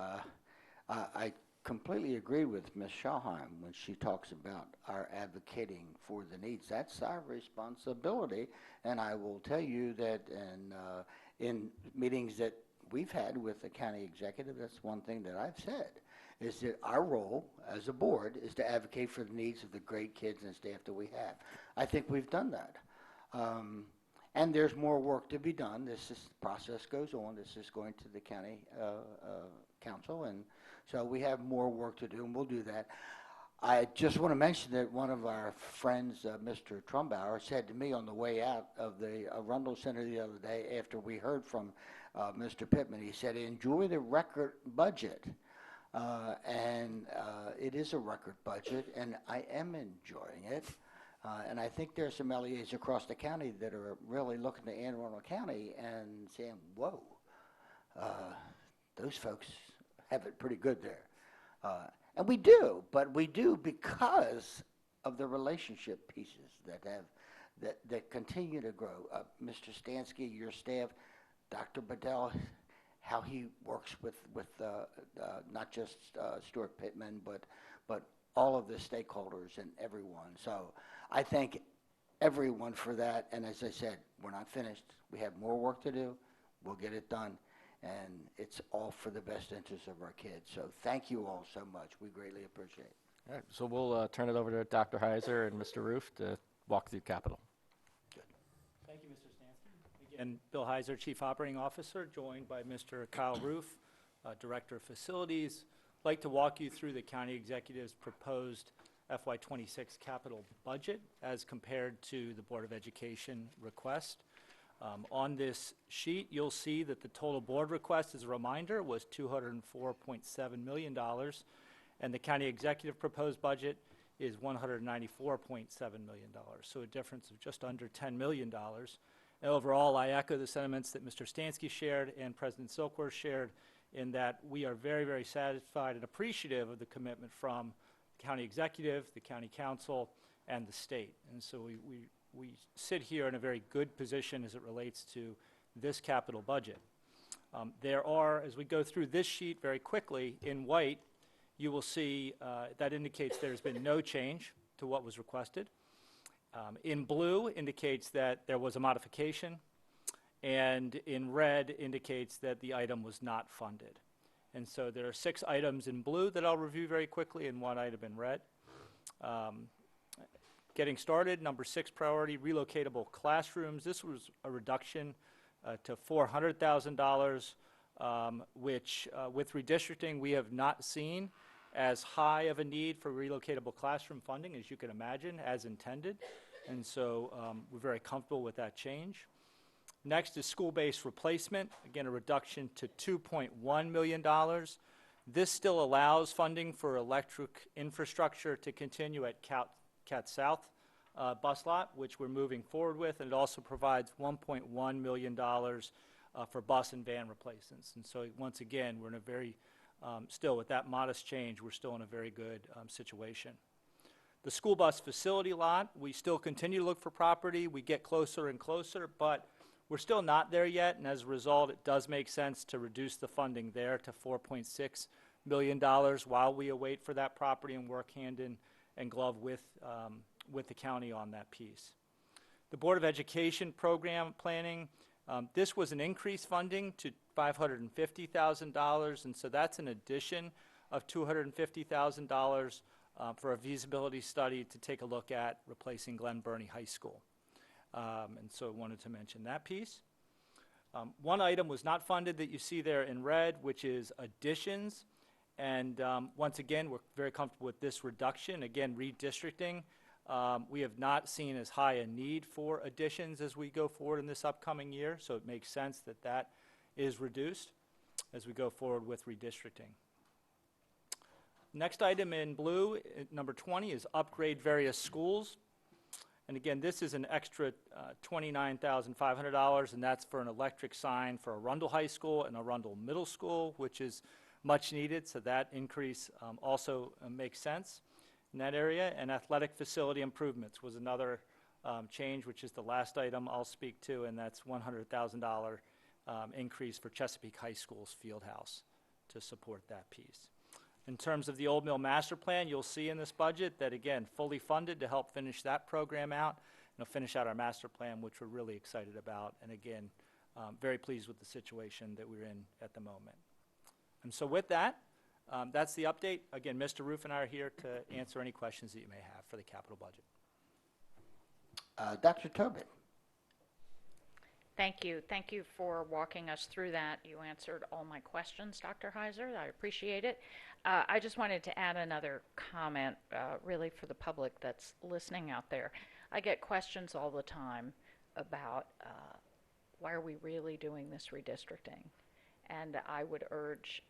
[SPEAKER 1] I completely agree with Ms. Schellheim when she talks about our advocating for the needs. That's our responsibility, and I will tell you that in meetings that we've had with the county executive, that's one thing that I've said, is that our role as a board is to advocate for the needs of the great kids and staff that we have. I think we've done that. And there's more work to be done. The process goes on. This is going to the county council, and so we have more work to do, and we'll do that. I just want to mention that one of our friends, Mr. Trumbauer, said to me on the way out of the Arundel Center the other day after we heard from Mr. Pittman, he said, enjoy the record budget. And it is a record budget, and I am enjoying it. And I think there's some LEAs across the county that are really looking to Anne Arundel County and saying, whoa, those folks have it pretty good there. And we do, but we do because of the relationship pieces that continue to grow. Mr. Stansky, your staff, Dr. Bedell, how he works with not just Stuart Pittman, but all of the stakeholders and everyone. So I thank everyone for that. And as I said, we're not finished. We have more work to do. We'll get it done. And it's all for the best interest of our kids. So thank you all so much. We greatly appreciate it.
[SPEAKER 14] All right, so we'll turn it over to Dr. Heiser and Mr. Roof to walk through capital.
[SPEAKER 15] Thank you, Mr. Stansky. Again, Bill Heiser, Chief Operating Officer, joined by Mr. Kyle Roof, Director of Facilities. I'd like to walk you through the County Executive's proposed FY26 capital budget as compared to the Board of Education request. On this sheet, you'll see that the total board request, as a reminder, was $204.7 million, and the County Executive proposed budget is $194.7 million, so a difference of just under $10 million. And overall, I echo the sentiments that Mr. Stansky shared and President Silkworth shared in that we are very, very satisfied and appreciative of the commitment from the County Executive, the County Council, and the state. And so we sit here in a very good position as it relates to this capital budget. There are, as we go through this sheet very quickly, in white, you will see that indicates there's been no change to what was requested. In blue indicates that there was a modification, and in red indicates that the item was not funded. And so there are 6 items in blue that I'll review very quickly and 1 item in red. Getting started, number 6 priority, relocatable classrooms. This was a reduction to $400,000, which with redistricting we have not seen as high of a need for relocatable classroom funding as you can imagine, as intended. And so we're very comfortable with that change. Next is school-based replacement, again a reduction to $2.1 million. This still allows funding for electric infrastructure to continue at Cat South bus lot, which we're moving forward with, and it also provides $1.1 million for bus and van replacements. And so once again, we're in a very, still with that modest change, we're still in a very good situation. The school bus facility lot, we still continue to look for property. We get closer and closer, but we're still not there yet, and as a result, it does make sense to reduce the funding there to $4.6 million while we await for that property and work hand in glove with the county on that piece. The Board of Education program planning, this was an increased funding to $550,000, and so that's an addition of $250,000 for a feasibility study to take a look at replacing Glen Burnie High School. And so I wanted to mention that piece. One item was not funded that you see there in red, which is additions. And once again, we're very comfortable with this reduction. Again, redistricting. We have not seen as high a need for additions as we go forward in this upcoming year, so it makes sense that that is reduced as we go forward with redistricting. Next item in blue, number 20, is upgrade various schools. And again, this is an extra $29,500, and that's for an electric sign for Arundel High School and Arundel Middle School, which is much needed, so that increase also makes sense in that area. And athletic facility improvements was another change, which is the last item I'll speak to, and that's $100,000 increase for Chesapeake High School's field house to support that piece. In terms of the Old Mill Master Plan, you'll see in this budget that, again, fully funded to help finish that program out, and finish out our master plan, which we're really excited about, and again, very pleased with the situation that we're in at the moment. And so with that, that's the update. Again, Mr. Roof and I are here to answer any questions that you may have for the capital budget.
[SPEAKER 1] Dr. Tobin.
[SPEAKER 3] Thank you. Thank you for walking us through that. You answered all my questions, Dr. Heiser. I appreciate it. I just wanted to add another comment, really for the public that's listening out there. I get questions all the time about why are we really doing this redistricting? And I would urge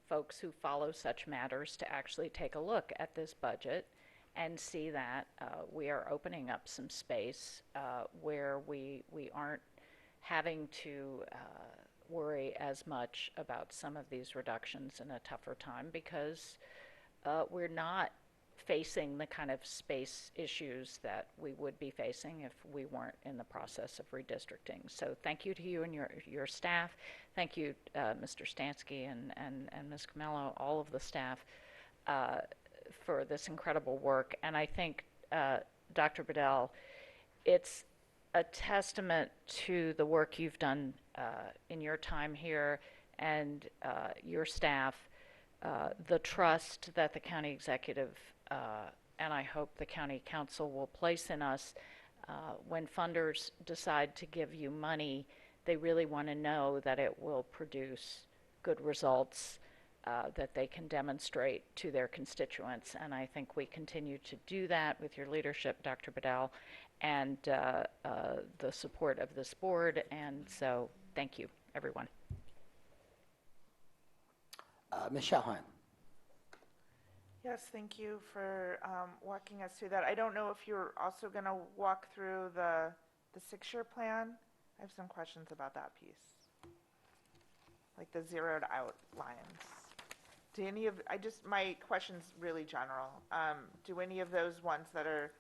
[SPEAKER 3] folks who follow such matters to actually take a look at this budget and see that we are opening up some space where we aren't having to worry as much about some of these reductions in a tougher time, because we're not facing the kind of space issues that we would be facing if we weren't in the process of redistricting. So thank you to you and your staff. Thank you, Mr. Stansky and Ms. Camello, all of the staff, for this incredible work. And I think, Dr. Bedell, it's a testament to the work you've done in your time here and your staff, the trust that the county executive and I hope the county council will place in us. When funders decide to give you money, they really want to know that it will produce good results that they can demonstrate to their constituents. And I think we continue to do that with your leadership, Dr. Bedell, and the support of this board. And so thank you, everyone.
[SPEAKER 1] Ms. Schellheim.
[SPEAKER 2] Yes, thank you for walking us through that. I don't know if you're also going to walk through the 6-year plan. I have some questions about that piece, like the zeroed out lines. Do any of, my question's really general. Do any of those ones that are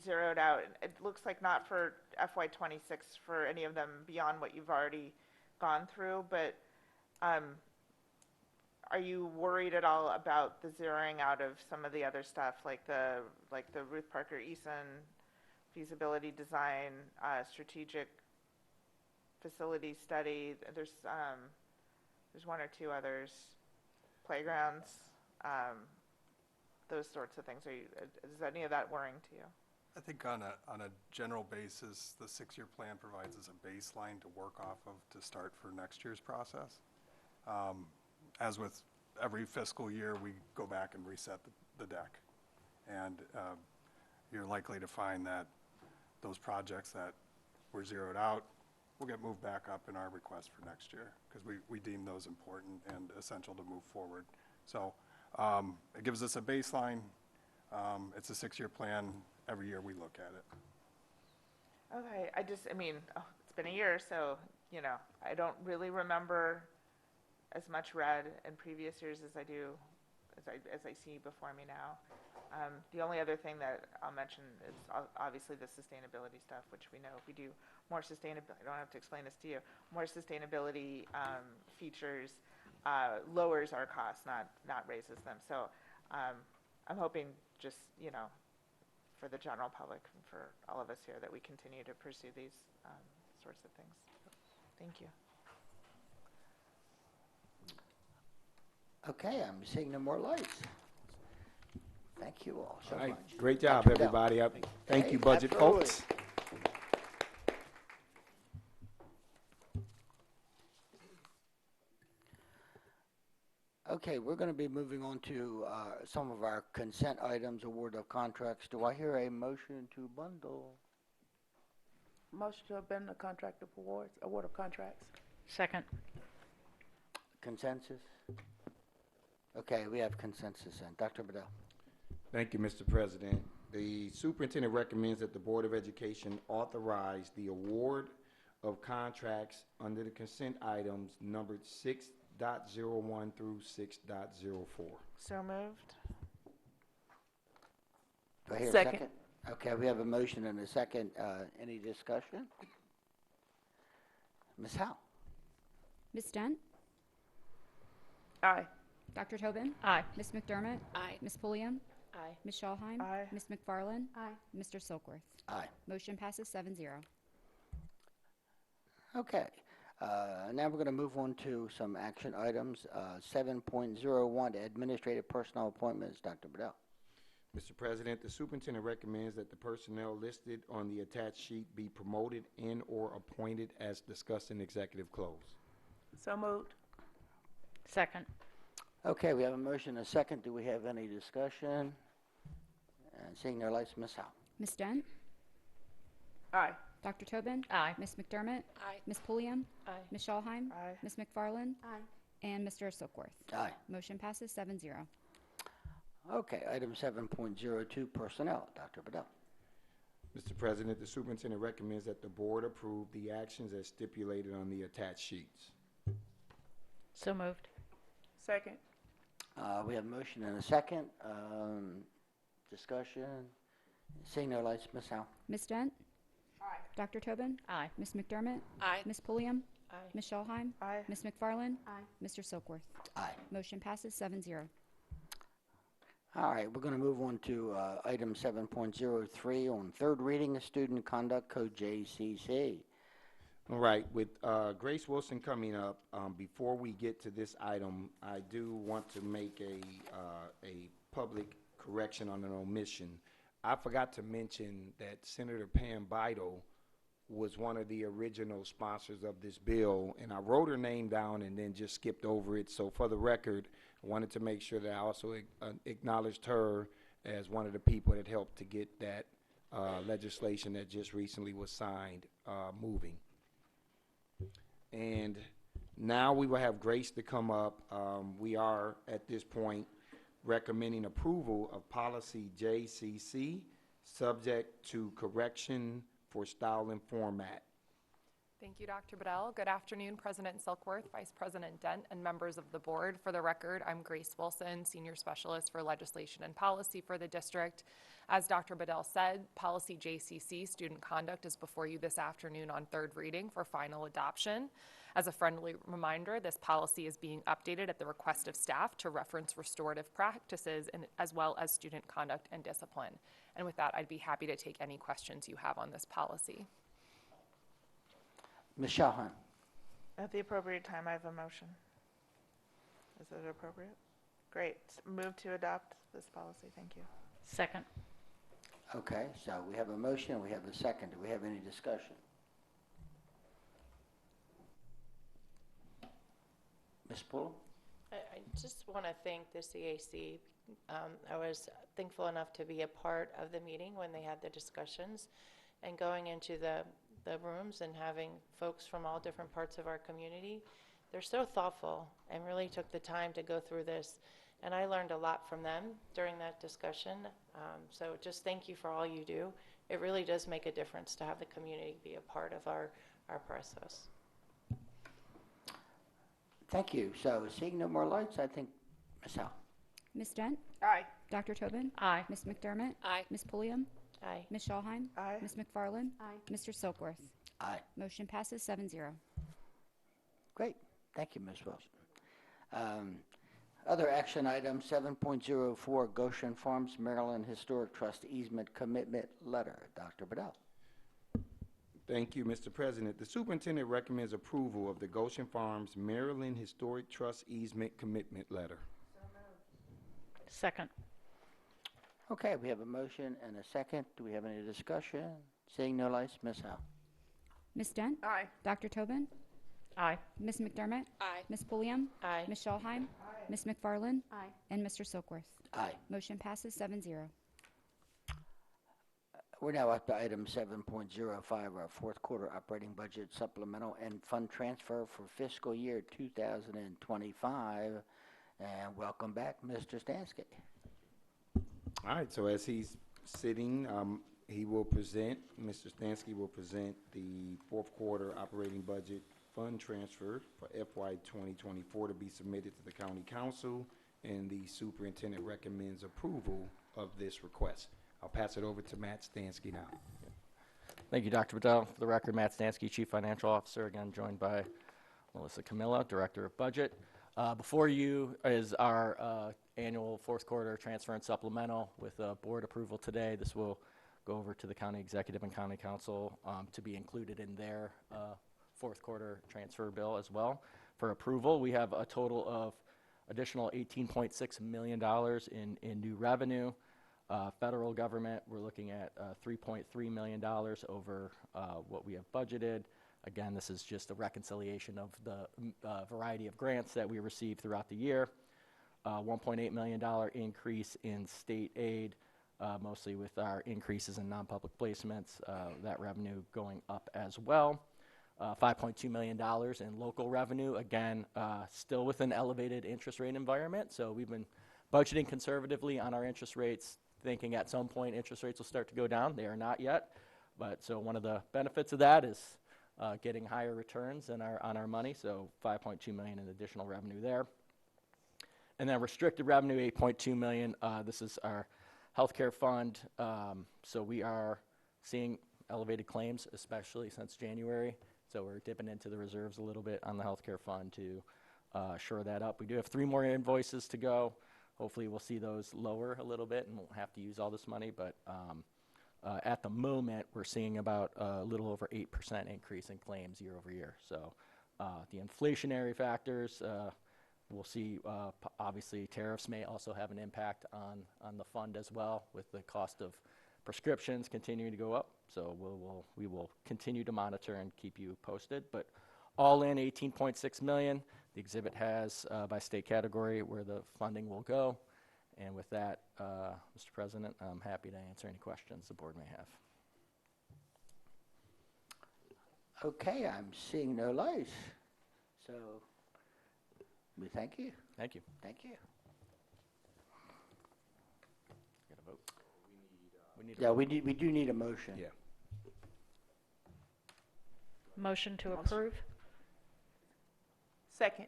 [SPEAKER 2] zeroed out, it looks like not for FY26 for any of them beyond what you've already gone through, but are you worried at all about the zeroing out of some of the other stuff, like the Ruth Parker Eason feasibility design, strategic facility study? There's one or two others, playgrounds, those sorts of things. Is any of that worrying to you?
[SPEAKER 16] I think on a general basis, the 6-year plan provides us a baseline to work off of to start for next year's process. As with every fiscal year, we go back and reset the deck. And you're likely to find that those projects that were zeroed out will get moved back up in our request for next year because we deem those important and essential to move forward. So it gives us a baseline. It's a 6-year plan. Every year we look at it.
[SPEAKER 2] Okay, it's been a year, so, I don't really remember as much red in previous years as I do, as I see before me now. The only other thing that I'll mention is obviously the sustainability stuff, which we know if we do more sustainability, I don't have to explain this to you, more sustainability features lowers our costs, not raises them. So I'm hoping just, for the general public and for all of us here that we continue to pursue these sorts of things. Thank you.
[SPEAKER 1] Okay, I'm seeing no more lights. Thank you all so
[SPEAKER 10] All right,
[SPEAKER 1] much.
[SPEAKER 10] great job,
[SPEAKER 1] Dr.
[SPEAKER 10] everybody. Thank
[SPEAKER 1] Hey,
[SPEAKER 10] you, budget
[SPEAKER 1] absolutely.
[SPEAKER 10] folks.
[SPEAKER 1] Okay, we're going to be moving on to some of our consent items, award of contracts. Do I hear a motion to bundle?
[SPEAKER 17] Motion to amend the contract of awards, award of contracts.
[SPEAKER 3] Second.
[SPEAKER 1] Consensus? Okay, we have consensus then. Dr. Bedell.
[SPEAKER 10] Thank you, Mr. President. The superintendent recommends that the Board of Education authorize the award of contracts under the consent items numbered 6.01 through 6.04.
[SPEAKER 2] So moved.
[SPEAKER 1] Do I hear a
[SPEAKER 17] Second.
[SPEAKER 1] second? Okay, we have a motion and a second. Any discussion? Ms. Howe?
[SPEAKER 18] Ms. Dent?
[SPEAKER 17] Aye.
[SPEAKER 18] Dr. Tobin?
[SPEAKER 3] Aye.
[SPEAKER 18] Ms. McDermott?
[SPEAKER 5] Aye.
[SPEAKER 18] Ms. Pulliam?
[SPEAKER 3] Aye.
[SPEAKER 18] Ms. Schallheim?
[SPEAKER 2] Aye.
[SPEAKER 18] Ms. McFarland?
[SPEAKER 6] Aye.
[SPEAKER 18] Mr. Silkworth?
[SPEAKER 1] Aye.
[SPEAKER 18] Motion passes 7-0.
[SPEAKER 1] Okay. Now we're going to move on to some action items. 7.01, administrative personnel appointments. Dr. Bedell.
[SPEAKER 10] Mr. President, the superintendent recommends that the personnel listed on the attached sheet be promoted and or appointed as discussed in executive close.
[SPEAKER 17] So moved.
[SPEAKER 3] Second.
[SPEAKER 1] Okay, we have a motion and a second. Do we have any discussion? And seeing no lights, Ms. Howe.
[SPEAKER 18] Ms. Dent?
[SPEAKER 17] Aye.
[SPEAKER 18] Dr. Tobin?
[SPEAKER 3] Aye.
[SPEAKER 18] Ms. McDermott?
[SPEAKER 5] Aye.
[SPEAKER 18] Ms. Pulliam?
[SPEAKER 3] Aye.
[SPEAKER 18] Ms. Schallheim?
[SPEAKER 2] Aye.
[SPEAKER 18] Ms. McFarland?
[SPEAKER 6] Aye.
[SPEAKER 18] And Mr. Silkworth?
[SPEAKER 1] Aye.
[SPEAKER 18] Motion passes 7-0.
[SPEAKER 1] Okay, item 7.02, personnel. Dr. Bedell.
[SPEAKER 10] Mr. President, the superintendent recommends that the board approve the actions as stipulated on the attached sheets.
[SPEAKER 3] So moved.
[SPEAKER 17] Second.
[SPEAKER 1] We have a motion and a second. Discussion. Seeing no lights, Ms. Howe.
[SPEAKER 18] Ms. Dent? Aye. Dr. Tobin?
[SPEAKER 3] Aye.
[SPEAKER 18] Ms. McDermott?
[SPEAKER 4] Aye.
[SPEAKER 18] Ms. Pulliam?
[SPEAKER 4] Aye.
[SPEAKER 18] Ms. Schulheim?
[SPEAKER 17] Aye.
[SPEAKER 18] Ms. McFarland?
[SPEAKER 6] Aye.
[SPEAKER 18] Mr. Silkworth?
[SPEAKER 1] Aye.
[SPEAKER 18] Motion passes 7-0.
[SPEAKER 1] All right, we're going to move on to item 7.03 on third reading of Student Conduct Code JCC.
[SPEAKER 10] All right, with Grace Wilson coming up, before we get to this item, I do want to make a public correction on an omission. I forgot to mention that Senator Pam Beidel was one of the original sponsors of this bill, and I wrote her name down and then just skipped over it. So for the record, I wanted to make sure that I also acknowledged her as one of the people that helped to get that legislation that just recently was signed moving. And now we will have Grace to come up. We are, at this point, recommending approval of policy JCC, subject to correction for style and format.
[SPEAKER 19] Thank you, Dr. Bedell. Good afternoon, President Silkworth, Vice President Dent, and members of the board. For the record, I'm Grace Wilson, Senior Specialist for Legislation and Policy for the district. As Dr. Bedell said, policy JCC, student conduct, is before you this afternoon on third reading for final adoption. As a friendly reminder, this policy is being updated at the request of staff to reference restorative practices as well as student conduct and discipline. And with that, I'd be happy to take any questions you have on this policy.
[SPEAKER 1] Ms. Schulheim.
[SPEAKER 17] At the appropriate time, I have a motion. Is it appropriate? Great. Move to adopt this policy. Thank you.
[SPEAKER 3] Second.
[SPEAKER 1] Okay, so we have a motion and we have a second. Do we have any discussion? Ms. Pull?
[SPEAKER 4] I just want to thank the CAC. I was thankful enough to be a part of the meeting when they had the discussions, and going into the rooms and having folks from all different parts of our community. They're so thoughtful and really took the time to go through this, and I learned a lot from them during that discussion. So just thank you for all you do. It really does make a difference to have the community be a part of our process.
[SPEAKER 1] Thank you. So seeing no more lights, I think Ms. Howe.
[SPEAKER 18] Ms. Dent?
[SPEAKER 17] Aye.
[SPEAKER 18] Dr. Tobin?
[SPEAKER 3] Aye.
[SPEAKER 18] Ms. McDermott?
[SPEAKER 4] Aye.
[SPEAKER 18] Ms. Pulliam?
[SPEAKER 4] Aye.
[SPEAKER 18] Ms. Schulheim?
[SPEAKER 17] Aye.
[SPEAKER 18] Ms. McFarland?
[SPEAKER 6] Aye.
[SPEAKER 18] Mr. Silkworth?
[SPEAKER 1] Aye.
[SPEAKER 18] Motion passes 7-0.
[SPEAKER 1] Great. Thank you, Ms. Wilson. Other action item 7.04 Goshen Farms, Maryland Historic Trust Easement Commitment Letter. Dr. Bedell.
[SPEAKER 10] Thank you, Mr. President. The superintendent recommends approval of the Goshen Farms, Maryland Historic Trust Easement Commitment Letter.
[SPEAKER 3] Second.
[SPEAKER 1] Okay, we have a motion and a second. Do we have any discussion? Seeing no lights, Ms. Howe.
[SPEAKER 18] Ms. Dent?
[SPEAKER 17] Aye.
[SPEAKER 18] Dr. Tobin?
[SPEAKER 3] Aye.
[SPEAKER 18] Ms. McDermott?
[SPEAKER 4] Aye.
[SPEAKER 18] Ms. Pulliam?
[SPEAKER 4] Aye.
[SPEAKER 18] Ms. Schulheim?
[SPEAKER 17] Aye.
[SPEAKER 18] Ms. McFarland?
[SPEAKER 6] Aye.
[SPEAKER 18] And Mr. Silkworth?
[SPEAKER 1] Aye.
[SPEAKER 18] Motion passes 7-0.
[SPEAKER 1] We're now up to item 7.05, our fourth quarter operating budget supplemental and fund transfer for fiscal year 2025. And welcome back, Mr. Stansky.
[SPEAKER 10] All right, so as he's sitting, he will present, Mr. Stansky will present the fourth quarter operating budget fund transfer for FY 2024 to be submitted to the county council, and the superintendent recommends approval of this request. I'll pass it over to Matt Stansky now.
[SPEAKER 14] Thank you, Dr. Bedell. For the record, Matt Stansky, Chief Financial Officer, again joined by Melissa Camilla, Director of Budget. Before you is our annual fourth quarter transfer and supplemental with board approval today. This will go over to the county executive and county council to be included in their fourth quarter transfer bill as well. For approval, we have a total of additional $18.6 million in new revenue. Federal government, we're looking at $3.3 million over what we have budgeted. Again, this is just a reconciliation of the variety of grants that we received throughout the year. $1.8 million increase in state aid, mostly with our increases in non-public placements, that revenue going up as well. $5.2 million in local revenue, again, still with an elevated interest rate environment. So we've been budgeting conservatively on our interest rates, thinking at some point interest rates will start to go down. They are not yet. But so one of the benefits of that is getting higher returns on our money, so $5.2 million in additional revenue there. And then restricted revenue, 8.2 million. This is our healthcare fund. So we are seeing elevated claims, especially since January. So we're dipping into the reserves a little bit on the healthcare fund to shore that up. We do have 3 more invoices to go. Hopefully we'll see those lower a little bit and won't have to use all this money. But at the moment, we're seeing about a little over 8% increase in claims year over year. So the inflationary factors, we'll see, obviously, tariffs may also have an impact on the fund as well, with the cost of prescriptions continuing to go up. So we will continue to monitor and keep you posted. But all in, 18.6 million. The exhibit has, by state category, where the funding will go. And with that, Mr. President, I'm happy to answer any questions the board may have.
[SPEAKER 1] Okay, I'm seeing no lights. So we thank you.
[SPEAKER 14] Thank you.
[SPEAKER 1] Thank you.
[SPEAKER 14] Got a vote?
[SPEAKER 1] Yeah, we do need a motion.
[SPEAKER 10] Yeah.
[SPEAKER 3] Motion to approve?
[SPEAKER 17] Second.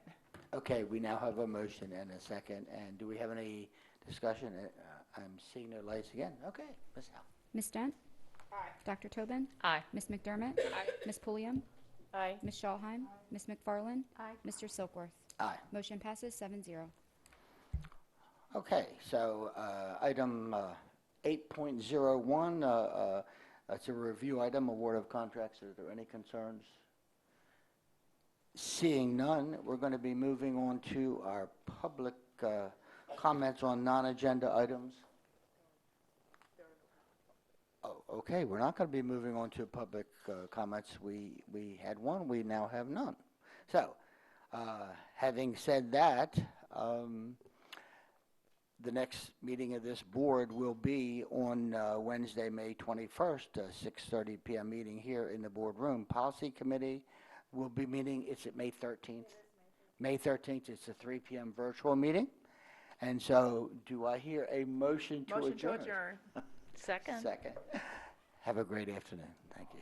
[SPEAKER 1] Okay, we now have a motion and a second. And do we have any discussion? I'm seeing no lights again. Okay, Ms. Al.
[SPEAKER 18] Ms. Dent?
[SPEAKER 17] Aye.
[SPEAKER 18] Dr. Tobin?
[SPEAKER 3] Aye.
[SPEAKER 18] Ms. McDermott?
[SPEAKER 17] Aye.
[SPEAKER 18] Ms. Pulliam?
[SPEAKER 4] Aye.
[SPEAKER 18] Ms. Schallheim? Ms. McFarland?
[SPEAKER 6] Aye.
[SPEAKER 18] Mr. Silkworth?
[SPEAKER 1] Aye.
[SPEAKER 18] Motion passes 7-0.
[SPEAKER 1] Okay, so item 8.01, it's a review item, award of contracts. Are there any concerns? Seeing none, we're going to be moving on to our public comments on non-agenda items. Oh, okay, we're not going to be moving on to public comments. We had one, we now have none. So, having said that, the next meeting of this board will be on Wednesday, May 21st, 6:30 p.m. meeting here in the boardroom. Policy Committee will be meeting, it's at May 13th. May 13th, it's a 3 p.m. virtual meeting. And so, do I hear a motion to adjourn?
[SPEAKER 17] Motion to adjourn.
[SPEAKER 3] Second.
[SPEAKER 1] Second. Have a great afternoon. Thank you.